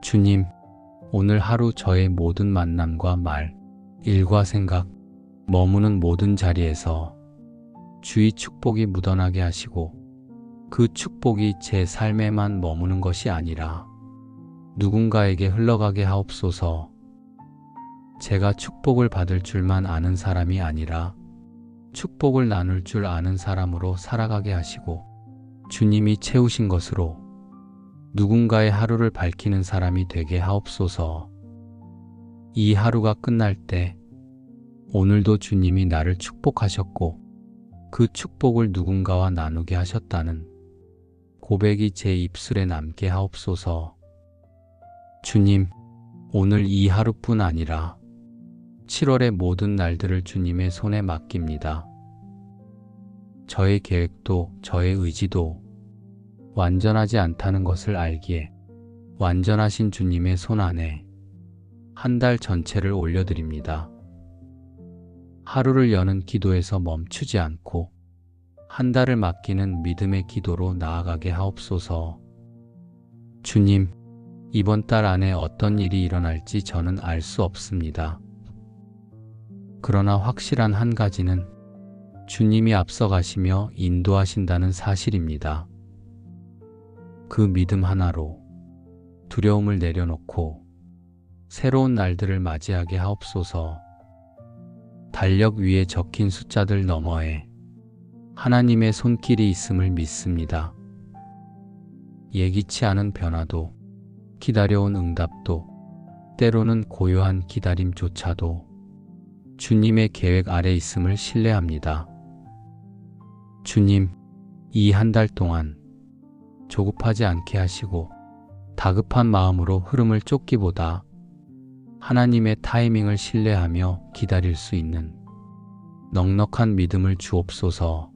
주님, 오늘 하루 저의 모든 만남과 말, 일과 생각, 머무는 모든 자리에서 주의 축복이 묻어나게 하시고 그 축복이 제 삶에만 머무는 것이 아니라 누군가에게 흘러가게 하옵소서. 제가 축복을 받을 줄만 아는 사람이 아니라 축복을 나눌 줄 아는 사람으로 살아가게 하시고 주님이 채우신 것으로 누군가의 하루를 밝히는 사람이 되게 하옵소서. 이 하루가 끝날 때 오늘도 주님이 나를 축복하셨고 그 축복을 누군가와 나누게 하셨다는 고백이 제 입술에 남게 하옵소서. 주님, 오늘 이 하루뿐 아니라 7월의 모든 날들을 주님의 손에 맡깁니다. 저의 계획도 저의 의지도 완전하지 않다는 것을 알기에 완전하신 주님의 손 안에 한 달 전체를 올려드립니다. 하루를 여는 기도에서 멈추지 않고 한 달을 맡기는 믿음의 기도로 나아가게 하옵소서. 주님, 이번 달 안에 어떤 일이 일어날지 저는 알 수 없습니다. 그러나 확실한 한 가지는 주님이 앞서가시며 인도하신다는 사실입니다. 그 믿음 하나로 두려움을 내려놓고 새로운 날들을 맞이하게 하옵소서. 달력 위에 적힌 숫자들 너머에 하나님의 손길이 있음을 믿습니다. 예기치 않은 변화도, 기다려온 응답도, 때로는 고요한 기다림조차도 주님의 계획 아래 있음을 신뢰합니다. 주님, 이 한 달 동안 조급하지 않게 하시고 다급한 마음으로 흐름을 쫓기보다 하나님의 타이밍을 신뢰하며 기다릴 수 있는 넉넉한 믿음을 주옵소서.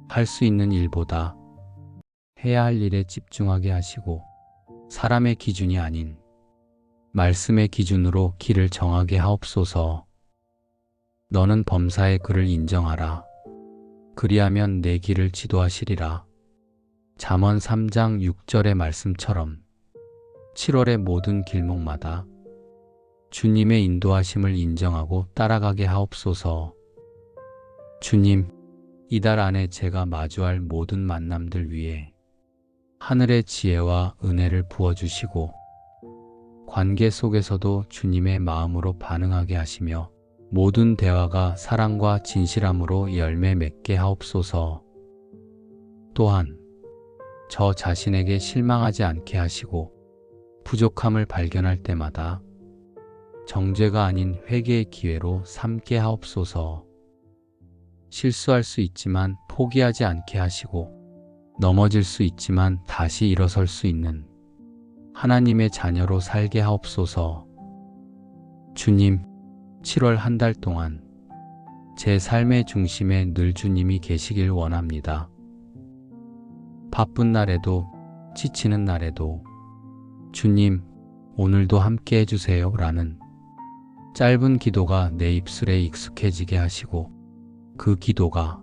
할 수 있는 일보다 해야 할 일에 집중하게 하시고 사람의 기준이 아닌 말씀의 기준으로 길을 정하게 하옵소서. 너는 범사의 그를 인정하라. 그리하면 내 길을 지도하시리라. 잠언 3장 6절의 말씀처럼 7월의 모든 길목마다 주님의 인도하심을 인정하고 따라가게 하옵소서. 주님, 이달 안에 제가 마주할 모든 만남들 위에 하늘의 지혜와 은혜를 부어주시고 관계 속에서도 주님의 마음으로 반응하게 하시며 모든 대화가 사랑과 진실함으로 열매 맺게 하옵소서. 또한 저 자신에게 실망하지 않게 하시고 부족함을 발견할 때마다 정죄가 아닌 회개의 기회로 삼게 하옵소서. 실수할 수 있지만 포기하지 않게 하시고 넘어질 수 있지만 다시 일어설 수 있는 하나님의 자녀로 살게 하옵소서. 주님, 7월 한 달 동안 제 삶의 중심에 늘 주님이 계시길 원합니다. 바쁜 날에도 지치는 날에도 주님, 오늘도 함께 해주세요 라는 짧은 기도가 내 입술에 익숙해지게 하시고 그 기도가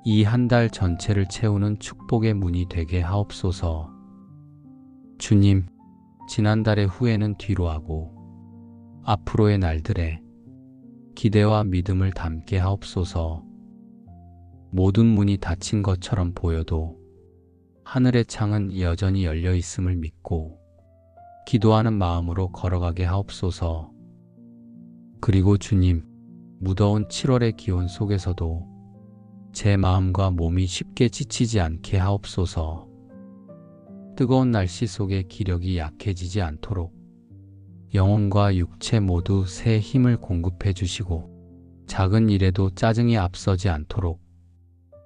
이 한 달 전체를 채우는 축복의 문이 되게 하옵소서. 주님, 지난달의 후회는 뒤로 하고 앞으로의 날들에 기대와 믿음을 담게 하옵소서. 모든 문이 닫힌 것처럼 보여도 하늘의 창은 여전히 열려 있음을 믿고 기도하는 마음으로 걸어가게 하옵소서. 그리고 주님, 무더운 7월의 기온 속에서도 제 마음과 몸이 쉽게 지치지 않게 하옵소서. 뜨거운 날씨 속에 기력이 약해지지 않도록 영혼과 육체 모두 새 힘을 공급해 주시고 작은 일에도 짜증이 앞서지 않도록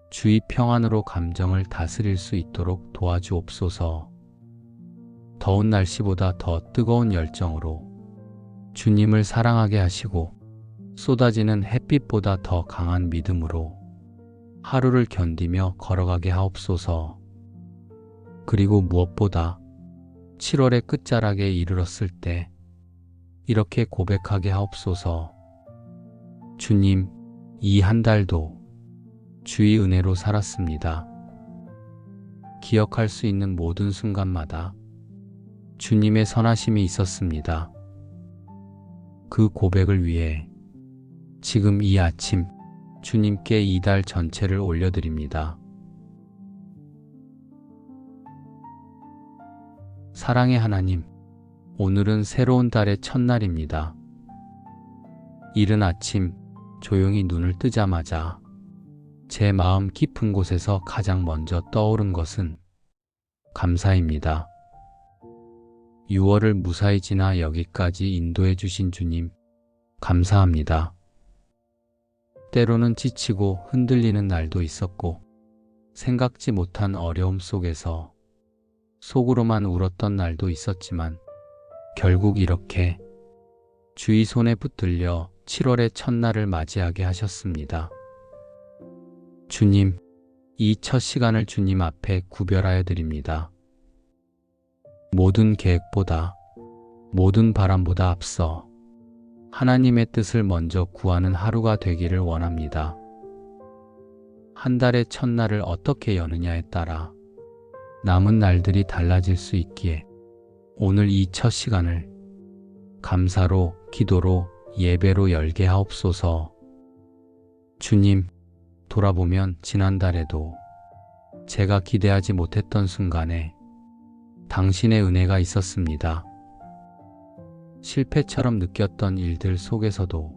주의 평안으로 감정을 다스릴 수 있도록 도와주옵소서. 더운 날씨보다 더 뜨거운 열정으로 주님을 사랑하게 하시고 쏟아지는 햇빛보다 더 강한 믿음으로 하루를 견디며 걸어가게 하옵소서. 그리고 무엇보다 7월의 끝자락에 이르렀을 때 이렇게 고백하게 하옵소서. 주님, 이 한 달도 주의 은혜로 살았습니다. 기억할 수 있는 모든 순간마다 주님의 선하심이 있었습니다. 그 고백을 위해 지금 이 아침 주님께 이 달 전체를 올려드립니다. 사랑의 하나님, 오늘은 새로운 달의 첫날입니다. 이른 아침 조용히 눈을 뜨자마자 제 마음 깊은 곳에서 가장 먼저 떠오른 것은 감사입니다. 6월을 무사히 지나 여기까지 인도해 주신 주님, 감사합니다. 때로는 지치고 흔들리는 날도 있었고 생각지 못한 어려움 속에서 속으로만 울었던 날도 있었지만 결국 이렇게 주의 손에 붙들려 7월의 첫날을 맞이하게 하셨습니다. 주님, 이 첫 시간을 주님 앞에 구별하여 드립니다. 모든 계획보다, 모든 바람보다 앞서 하나님의 뜻을 먼저 구하는 하루가 되기를 원합니다. 한 달의 첫날을 어떻게 여느냐에 따라 남은 날들이 달라질 수 있기에 오늘 이 첫 시간을 감사로, 기도로, 예배로 열게 하옵소서. 주님, 돌아보면 지난달에도 제가 기대하지 못했던 순간에 당신의 은혜가 있었습니다. 실패처럼 느꼈던 일들 속에서도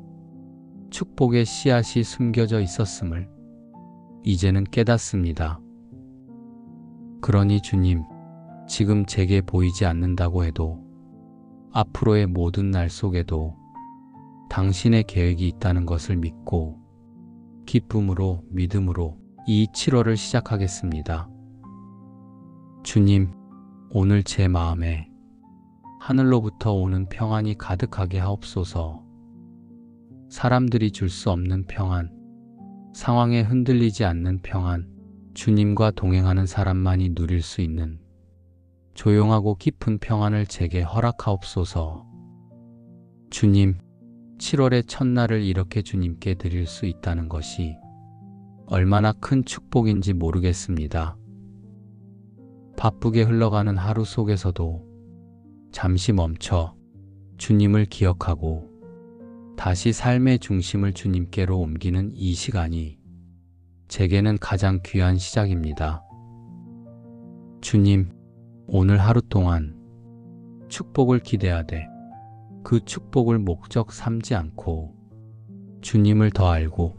축복의 씨앗이 숨겨져 있었음을 이제는 깨닫습니다. 그러니 주님, 지금 제게 보이지 않는다고 해도 앞으로의 모든 날 속에도 당신의 계획이 있다는 것을 믿고 기쁨으로, 믿음으로 이 7월을 시작하겠습니다. 주님, 오늘 제 마음에 하늘로부터 오는 평안이 가득하게 하옵소서. 사람들이 줄 수 없는 평안, 상황에 흔들리지 않는 평안, 주님과 동행하는 사람만이 누릴 수 있는 조용하고 깊은 평안을 제게 허락하옵소서. 주님, 7월의 첫날을 이렇게 주님께 드릴 수 있다는 것이 얼마나 큰 축복인지 모르겠습니다. 바쁘게 흘러가는 하루 속에서도 잠시 멈춰 주님을 기억하고 다시 삶의 중심을 주님께로 옮기는 이 시간이 제게는 가장 귀한 시작입니다. 주님, 오늘 하루 동안 축복을 기대하되 그 축복을 목적 삼지 않고 주님을 더 알고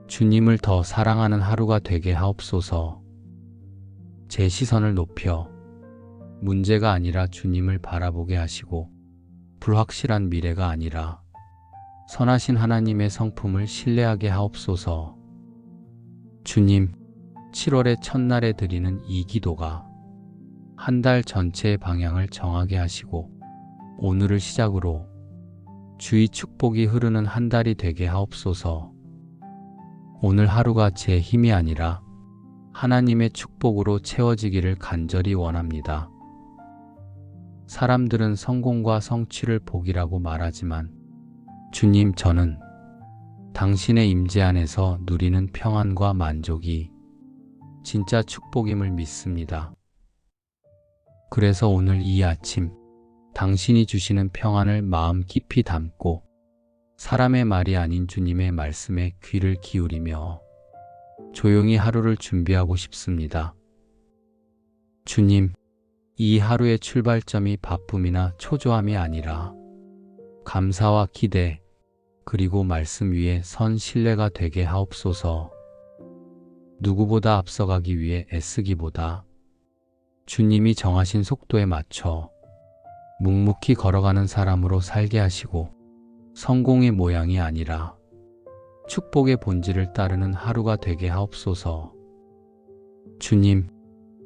주님을 더 사랑하는 하루가 되게 하옵소서. 제 시선을 높여 문제가 아니라 주님을 바라보게 하시고 불확실한 미래가 아니라 선하신 하나님의 성품을 신뢰하게 하옵소서. 주님, 7월의 첫날에 드리는 이 기도가 한 달 전체의 방향을 정하게 하시고 오늘을 시작으로 주의 축복이 흐르는 한 달이 되게 하옵소서. 오늘 하루가 제 힘이 아니라 하나님의 축복으로 채워지기를 간절히 원합니다. 사람들은 성공과 성취를 복이라고 말하지만 주님, 저는 당신의 임재 안에서 누리는 평안과 만족이 진짜 축복임을 믿습니다. 그래서 오늘 이 아침 당신이 주시는 평안을 마음 깊이 담고 사람의 말이 아닌 주님의 말씀에 귀를 기울이며 조용히 하루를 준비하고 싶습니다. 주님, 이 하루의 출발점이 바쁨이나 초조함이 아니라 감사와 기대, 그리고 말씀 위에 선 신뢰가 되게 하옵소서. 누구보다 앞서가기 위해 애쓰기보다 주님이 정하신 속도에 맞춰 묵묵히 걸어가는 사람으로 살게 하시고 성공의 모양이 아니라 축복의 본질을 따르는 하루가 되게 하옵소서. 주님,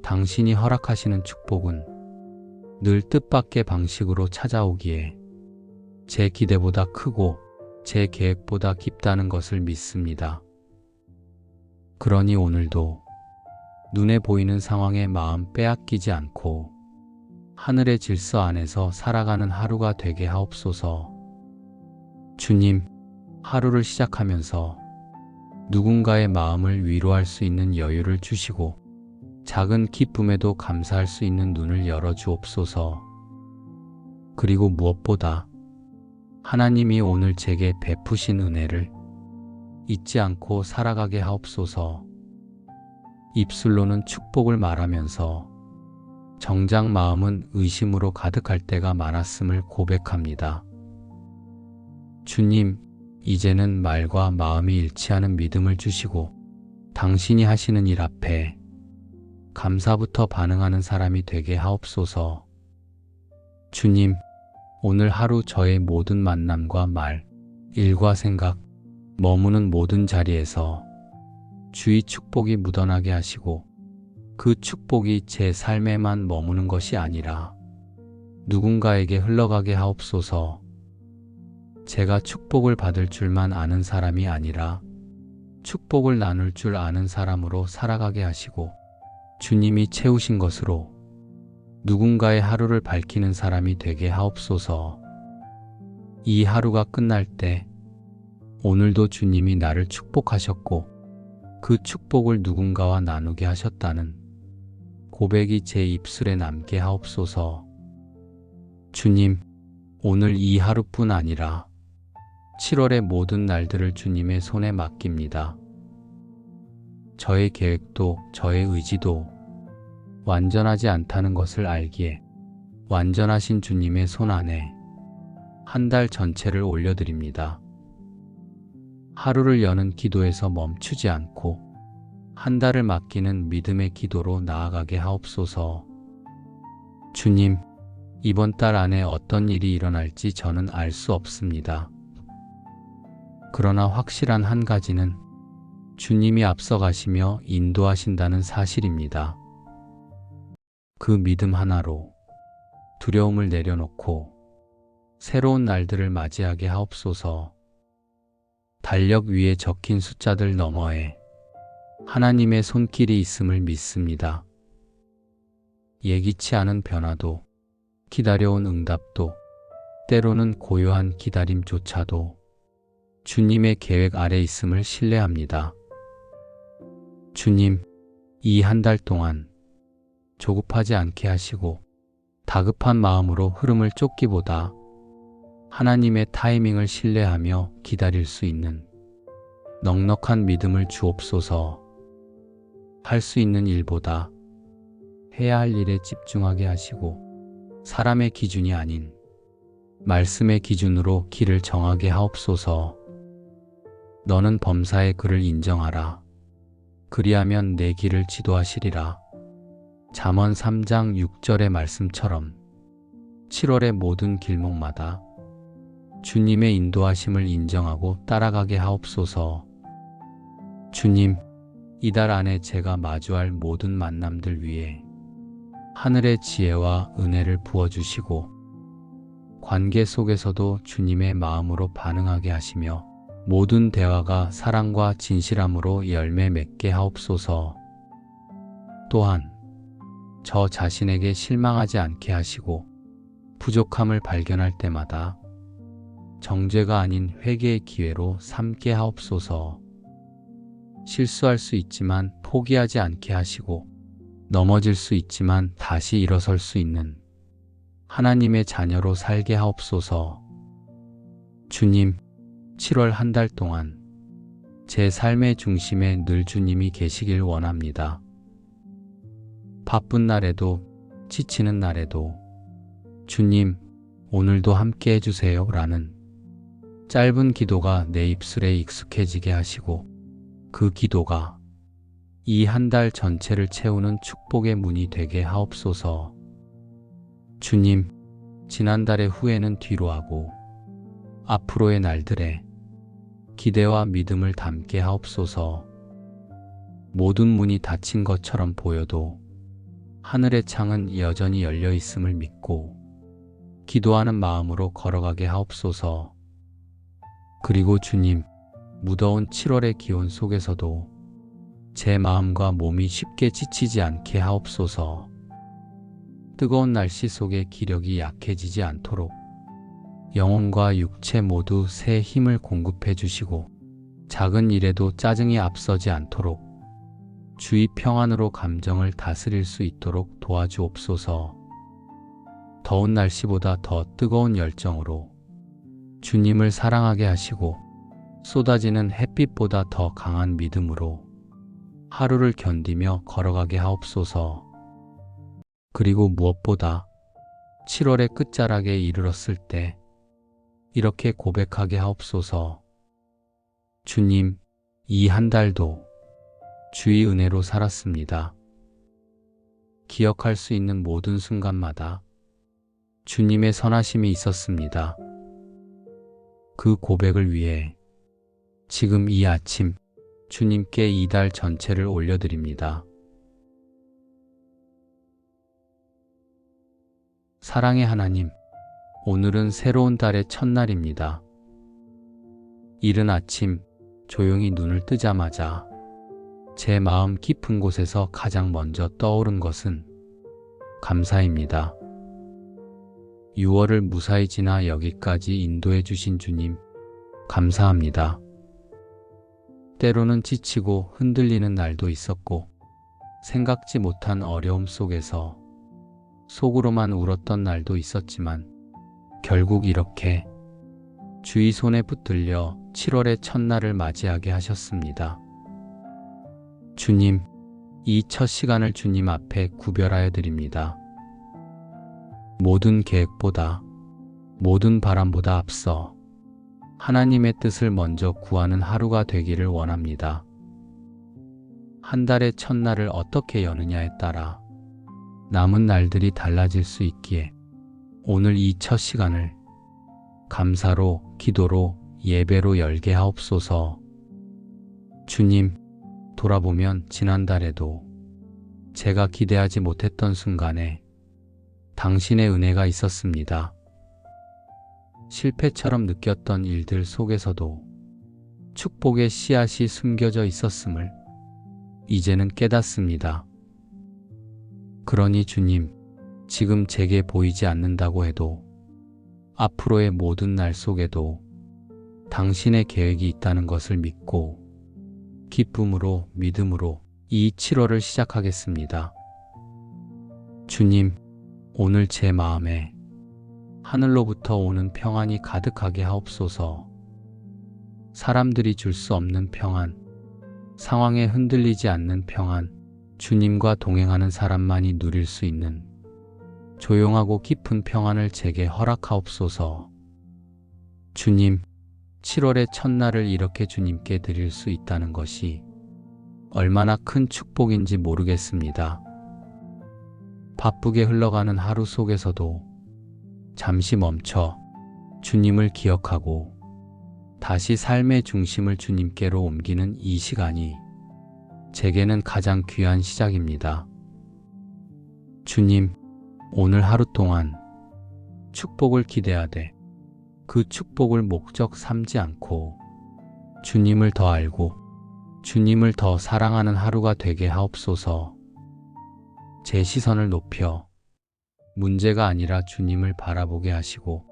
당신이 허락하시는 축복은 늘 뜻밖의 방식으로 찾아오기에 제 기대보다 크고 제 계획보다 깊다는 것을 믿습니다. 그러니 오늘도 눈에 보이는 상황에 마음 빼앗기지 않고 하늘의 질서 안에서 살아가는 하루가 되게 하옵소서. 주님, 하루를 시작하면서 누군가의 마음을 위로할 수 있는 여유를 주시고 작은 기쁨에도 감사할 수 있는 눈을 열어주옵소서. 그리고 무엇보다 하나님이 오늘 제게 베푸신 은혜를 잊지 않고 살아가게 하옵소서. 입술로는 축복을 말하면서 정작 마음은 의심으로 가득할 때가 많았음을 고백합니다. 주님, 이제는 말과 마음이 일치하는 믿음을 주시고 당신이 하시는 일 앞에 감사부터 반응하는 사람이 되게 하옵소서. 주님, 오늘 하루 저의 모든 만남과 말, 일과 생각, 머무는 모든 자리에서 주의 축복이 묻어나게 하시고 그 축복이 제 삶에만 머무는 것이 아니라 누군가에게 흘러가게 하옵소서. 제가 축복을 받을 줄만 아는 사람이 아니라 축복을 나눌 줄 아는 사람으로 살아가게 하시고 주님이 채우신 것으로 누군가의 하루를 밝히는 사람이 되게 하옵소서. 이 하루가 끝날 때 오늘도 주님이 나를 축복하셨고 그 축복을 누군가와 나누게 하셨다는 고백이 제 입술에 남게 하옵소서. 주님, 오늘 이 하루뿐 아니라 7월의 모든 날들을 주님의 손에 맡깁니다. 저의 계획도 저의 의지도 완전하지 않다는 것을 알기에 완전하신 주님의 손 안에 한 달 전체를 올려드립니다. 하루를 여는 기도에서 멈추지 않고 한 달을 맡기는 믿음의 기도로 나아가게 하옵소서. 주님, 이번 달 안에 어떤 일이 일어날지 저는 알 수 없습니다. 그러나 확실한 한 가지는 주님이 앞서가시며 인도하신다는 사실입니다. 그 믿음 하나로 두려움을 내려놓고 새로운 날들을 맞이하게 하옵소서. 달력 위에 적힌 숫자들 너머에 하나님의 손길이 있음을 믿습니다. 예기치 않은 변화도, 기다려온 응답도, 때로는 고요한 기다림조차도 주님의 계획 아래 있음을 신뢰합니다. 주님, 이 한 달 동안 조급하지 않게 하시고 다급한 마음으로 흐름을 쫓기보다 하나님의 타이밍을 신뢰하며 기다릴 수 있는 넉넉한 믿음을 주옵소서. 할 수 있는 일보다 해야 할 일에 집중하게 하시고 사람의 기준이 아닌 말씀의 기준으로 길을 정하게 하옵소서. 너는 범사의 그를 인정하라. 그리하면 내 길을 지도하시리라. 잠언 3장 6절의 말씀처럼 7월의 모든 길목마다 주님의 인도하심을 인정하고 따라가게 하옵소서. 주님, 이달 안에 제가 마주할 모든 만남들 위해 하늘의 지혜와 은혜를 부어주시고 관계 속에서도 주님의 마음으로 반응하게 하시며 모든 대화가 사랑과 진실함으로 열매 맺게 하옵소서. 또한 저 자신에게 실망하지 않게 하시고 부족함을 발견할 때마다 정죄가 아닌 회개의 기회로 삼게 하옵소서. 실수할 수 있지만 포기하지 않게 하시고 넘어질 수 있지만 다시 일어설 수 있는 하나님의 자녀로 살게 하옵소서. 주님, 7월 한 달 동안 제 삶의 중심에 늘 주님이 계시길 원합니다. 바쁜 날에도 지치는 날에도 주님, 오늘도 함께 해주세요 라는 짧은 기도가 내 입술에 익숙해지게 하시고 그 기도가 이 한 달 전체를 채우는 축복의 문이 되게 하옵소서. 주님, 지난달의 후회는 뒤로 하고 앞으로의 날들에 기대와 믿음을 담게 하옵소서. 모든 문이 닫힌 것처럼 보여도 하늘의 창은 여전히 열려 있음을 믿고 기도하는 마음으로 걸어가게 하옵소서. 그리고 주님, 무더운 7월의 기온 속에서도 제 마음과 몸이 쉽게 지치지 않게 하옵소서. 뜨거운 날씨 속에 기력이 약해지지 않도록 영혼과 육체 모두 새 힘을 공급해 주시고 작은 일에도 짜증이 앞서지 않도록 주의 평안으로 감정을 다스릴 수 있도록 도와주옵소서. 더운 날씨보다 더 뜨거운 열정으로 주님을 사랑하게 하시고 쏟아지는 햇빛보다 더 강한 믿음으로 하루를 견디며 걸어가게 하옵소서. 그리고 무엇보다 7월의 끝자락에 이르렀을 때 이렇게 고백하게 하옵소서. 주님, 이 한 달도 주의 은혜로 살았습니다. 기억할 수 있는 모든 순간마다 주님의 선하심이 있었습니다. 그 고백을 위해 지금 이 아침 주님께 이달 전체를 올려드립니다. 사랑의 하나님, 오늘은 새로운 달의 첫날입니다. 이른 아침 조용히 눈을 뜨자마자 제 마음 깊은 곳에서 가장 먼저 떠오른 것은 감사입니다. 6월을 무사히 지나 여기까지 인도해 주신 주님, 감사합니다. 때로는 지치고 흔들리는 날도 있었고 생각지 못한 어려움 속에서 속으로만 울었던 날도 있었지만 결국 이렇게 주의 손에 붙들려 7월의 첫날을 맞이하게 하셨습니다. 주님, 이 첫 시간을 주님 앞에 구별하여 드립니다. 모든 계획보다, 모든 바람보다 앞서 하나님의 뜻을 먼저 구하는 하루가 되기를 원합니다. 한 달의 첫날을 어떻게 여느냐에 따라 남은 날들이 달라질 수 있기에 오늘 이 첫 시간을 감사로, 기도로, 예배로 열게 하옵소서. 주님, 돌아보면 지난달에도 제가 기대하지 못했던 순간에 당신의 은혜가 있었습니다. 실패처럼 느꼈던 일들 속에서도 축복의 씨앗이 숨겨져 있었음을 이제는 깨닫습니다. 그러니 주님, 지금 제게 보이지 않는다고 해도 앞으로의 모든 날 속에도 당신의 계획이 있다는 것을 믿고 기쁨으로, 믿음으로 이 7월을 시작하겠습니다. 주님, 오늘 제 마음에 하늘로부터 오는 평안이 가득하게 하옵소서. 사람들이 줄 수 없는 평안, 상황에 흔들리지 않는 평안, 주님과 동행하는 사람만이 누릴 수 있는 조용하고 깊은 평안을 제게 허락하옵소서. 주님, 7월의 첫날을 이렇게 주님께 드릴 수 있다는 것이 얼마나 큰 축복인지 모르겠습니다. 바쁘게 흘러가는 하루 속에서도 잠시 멈춰 주님을 기억하고 다시 삶의 중심을 주님께로 옮기는 이 시간이 제게는 가장 귀한 시작입니다. 주님, 오늘 하루 동안 축복을 기대하되 그 축복을 목적 삼지 않고 주님을 더 알고 주님을 더 사랑하는 하루가 되게 하옵소서. 제 시선을 높여 문제가 아니라 주님을 바라보게 하시고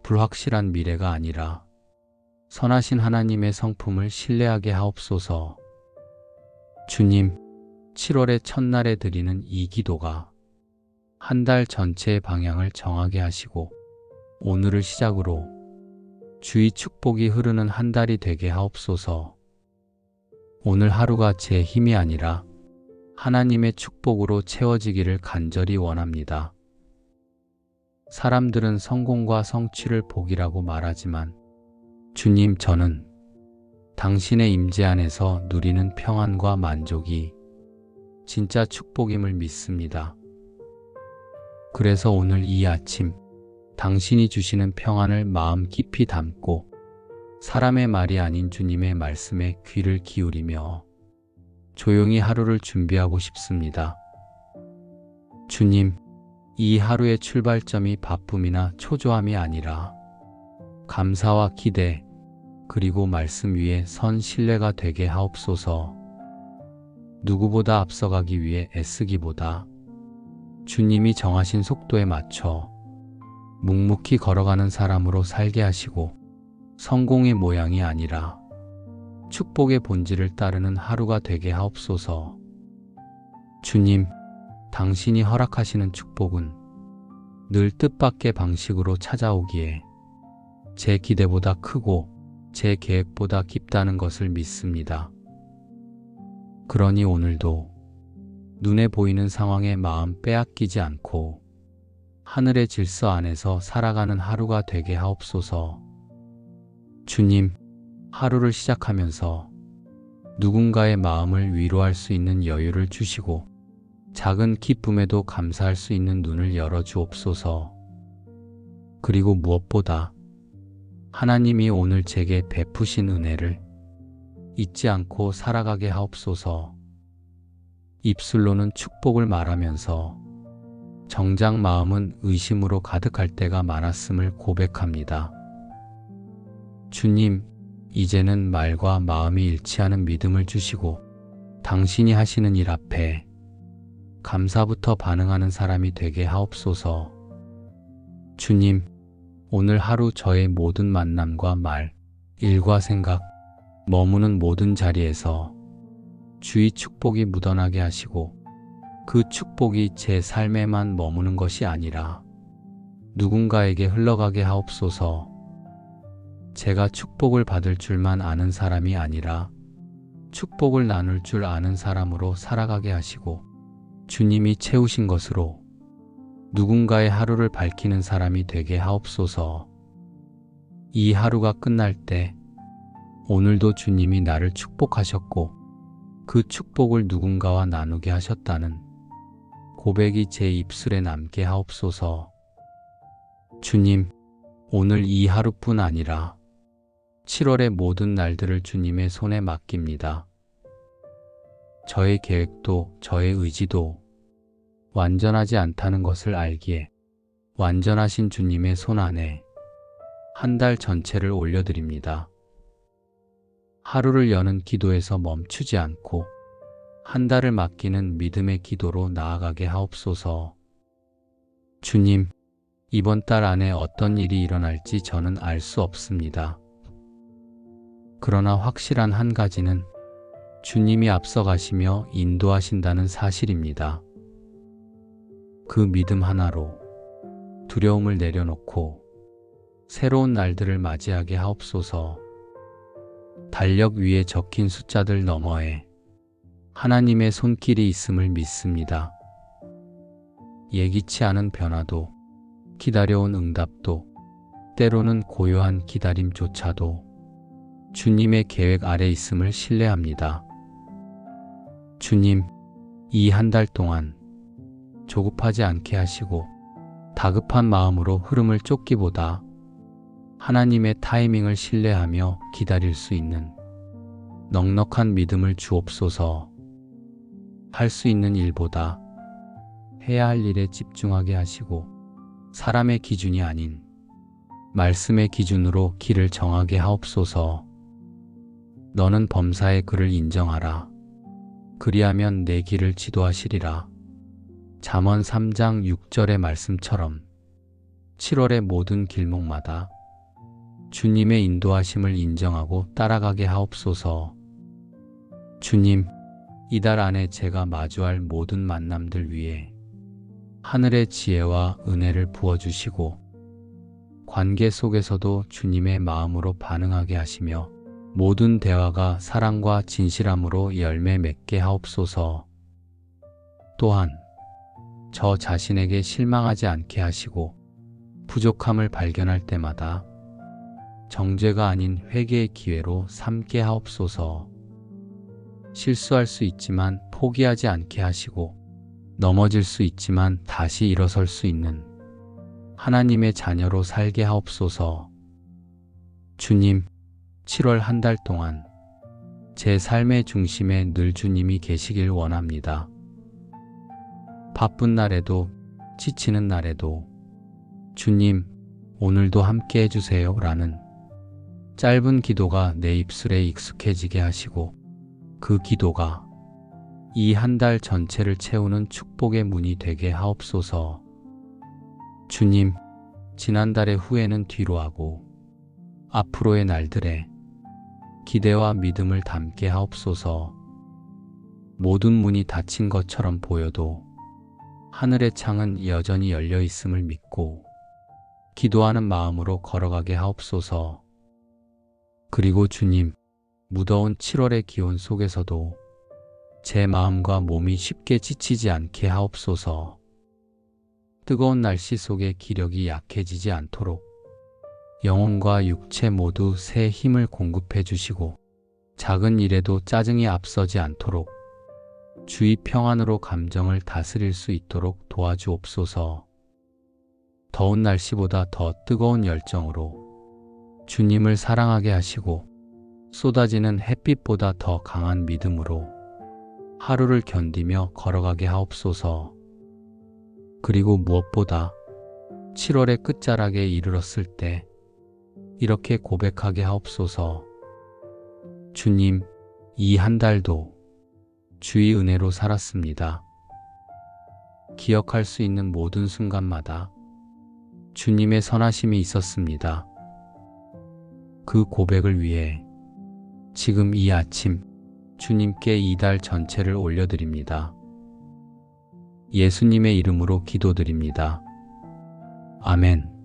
불확실한 미래가 아니라 선하신 하나님의 성품을 신뢰하게 하옵소서. 주님, 7월의 첫날에 드리는 이 기도가 한 달 전체의 방향을 정하게 하시고 오늘을 시작으로 주의 축복이 흐르는 한 달이 되게 하옵소서. 오늘 하루가 제 힘이 아니라 하나님의 축복으로 채워지기를 간절히 원합니다. 사람들은 성공과 성취를 복이라고 말하지만 주님, 저는 당신의 임재 안에서 누리는 평안과 만족이 진짜 축복임을 믿습니다. 그래서 오늘 이 아침 당신이 주시는 평안을 마음 깊이 담고 사람의 말이 아닌 주님의 말씀에 귀를 기울이며 조용히 하루를 준비하고 싶습니다. 주님, 이 하루의 출발점이 바쁨이나 초조함이 아니라 감사와 기대, 그리고 말씀 위에 선 신뢰가 되게 하옵소서. 누구보다 앞서가기 위해 애쓰기보다 주님이 정하신 속도에 맞춰 묵묵히 걸어가는 사람으로 살게 하시고 성공의 모양이 아니라 축복의 본질을 따르는 하루가 되게 하옵소서. 주님, 당신이 허락하시는 축복은 늘 뜻밖의 방식으로 찾아오기에 제 기대보다 크고 제 계획보다 깊다는 것을 믿습니다. 그러니 오늘도 눈에 보이는 상황에 마음 빼앗기지 않고 하늘의 질서 안에서 살아가는 하루가 되게 하옵소서. 주님, 하루를 시작하면서 누군가의 마음을 위로할 수 있는 여유를 주시고 작은 기쁨에도 감사할 수 있는 눈을 열어주옵소서. 그리고 무엇보다 하나님이 오늘 제게 베푸신 은혜를 잊지 않고 살아가게 하옵소서. 입술로는 축복을 말하면서 정작 마음은 의심으로 가득할 때가 많았음을 고백합니다. 주님, 이제는 말과 마음이 일치하는 믿음을 주시고 당신이 하시는 일 앞에 감사부터 반응하는 사람이 되게 하옵소서. 주님, 오늘 하루 저의 모든 만남과 말, 일과 생각, 머무는 모든 자리에서 주의 축복이 묻어나게 하시고 그 축복이 제 삶에만 머무는 것이 아니라 누군가에게 흘러가게 하옵소서. 제가 축복을 받을 줄만 아는 사람이 아니라 축복을 나눌 줄 아는 사람으로 살아가게 하시고 주님이 채우신 것으로 누군가의 하루를 밝히는 사람이 되게 하옵소서. 이 하루가 끝날 때 오늘도 주님이 나를 축복하셨고 그 축복을 누군가와 나누게 하셨다는 고백이 제 입술에 남게 하옵소서. 주님, 오늘 이 하루뿐 아니라 7월의 모든 날들을 주님의 손에 맡깁니다. 저의 계획도 저의 의지도 완전하지 않다는 것을 알기에 완전하신 주님의 손 안에 한 달 전체를 올려드립니다. 하루를 여는 기도에서 멈추지 않고 한 달을 맡기는 믿음의 기도로 나아가게 하옵소서. 주님, 이번 달 안에 어떤 일이 일어날지 저는 알 수 없습니다. 그러나 확실한 한 가지는 주님이 앞서가시며 인도하신다는 사실입니다. 그 믿음 하나로 두려움을 내려놓고 새로운 날들을 맞이하게 하옵소서. 달력 위에 적힌 숫자들 너머에 하나님의 손길이 있음을 믿습니다. 예기치 않은 변화도, 기다려온 응답도, 때로는 고요한 기다림조차도 주님의 계획 아래 있음을 신뢰합니다. 주님, 이 한 달 동안 조급하지 않게 하시고 다급한 마음으로 흐름을 쫓기보다 하나님의 타이밍을 신뢰하며 기다릴 수 있는 넉넉한 믿음을 주옵소서. 할 수 있는 일보다 해야 할 일에 집중하게 하시고 사람의 기준이 아닌 말씀의 기준으로 길을 정하게 하옵소서. 너는 범사의 그를 인정하라. 그리하면 내 길을 지도하시리라. 잠언 3장 6절의 말씀처럼 7월의 모든 길목마다 주님의 인도하심을 인정하고 따라가게 하옵소서. 주님, 이달 안에 제가 마주할 모든 만남들 위해 하늘의 지혜와 은혜를 부어주시고 관계 속에서도 주님의 마음으로 반응하게 하시며 모든 대화가 사랑과 진실함으로 열매 맺게 하옵소서. 또한 저 자신에게 실망하지 않게 하시고 부족함을 발견할 때마다 정죄가 아닌 회개의 기회로 삼게 하옵소서. 실수할 수 있지만 포기하지 않게 하시고 넘어질 수 있지만 다시 일어설 수 있는 하나님의 자녀로 살게 하옵소서. 주님, 7월 한 달 동안 제 삶의 중심에 늘 주님이 계시길 원합니다. 바쁜 날에도 지치는 날에도 주님, 오늘도 함께 해주세요 라는 짧은 기도가 내 입술에 익숙해지게 하시고 그 기도가 이 한 달 전체를 채우는 축복의 문이 되게 하옵소서. 주님, 지난달의 후회는 뒤로 하고 앞으로의 날들에 기대와 믿음을 담게 하옵소서. 모든 문이 닫힌 것처럼 보여도 하늘의 창은 여전히 열려 있음을 믿고 기도하는 마음으로 걸어가게 하옵소서. 그리고 주님, 무더운 7월의 기온 속에서도 제 마음과 몸이 쉽게 지치지 않게 하옵소서. 뜨거운 날씨 속에 기력이 약해지지 않도록 영혼과 육체 모두 새 힘을 공급해 주시고 작은 일에도 짜증이 앞서지 않도록 주의 평안으로 감정을 다스릴 수 있도록 도와주옵소서. 더운 날씨보다 더 뜨거운 열정으로 주님을 사랑하게 하시고 쏟아지는 햇빛보다 더 강한 믿음으로 하루를 견디며 걸어가게 하옵소서. 그리고 무엇보다 7월의 끝자락에 이르렀을 때 이렇게 고백하게 하옵소서. 주님, 이 한 달도 주의 은혜로 살았습니다. 기억할 수 있는 모든 순간마다 주님의 선하심이 있었습니다. 그 고백을 위해 지금 이 아침 주님께 이달 전체를 올려드립니다. 예수님의 이름으로 기도드립니다. 아멘.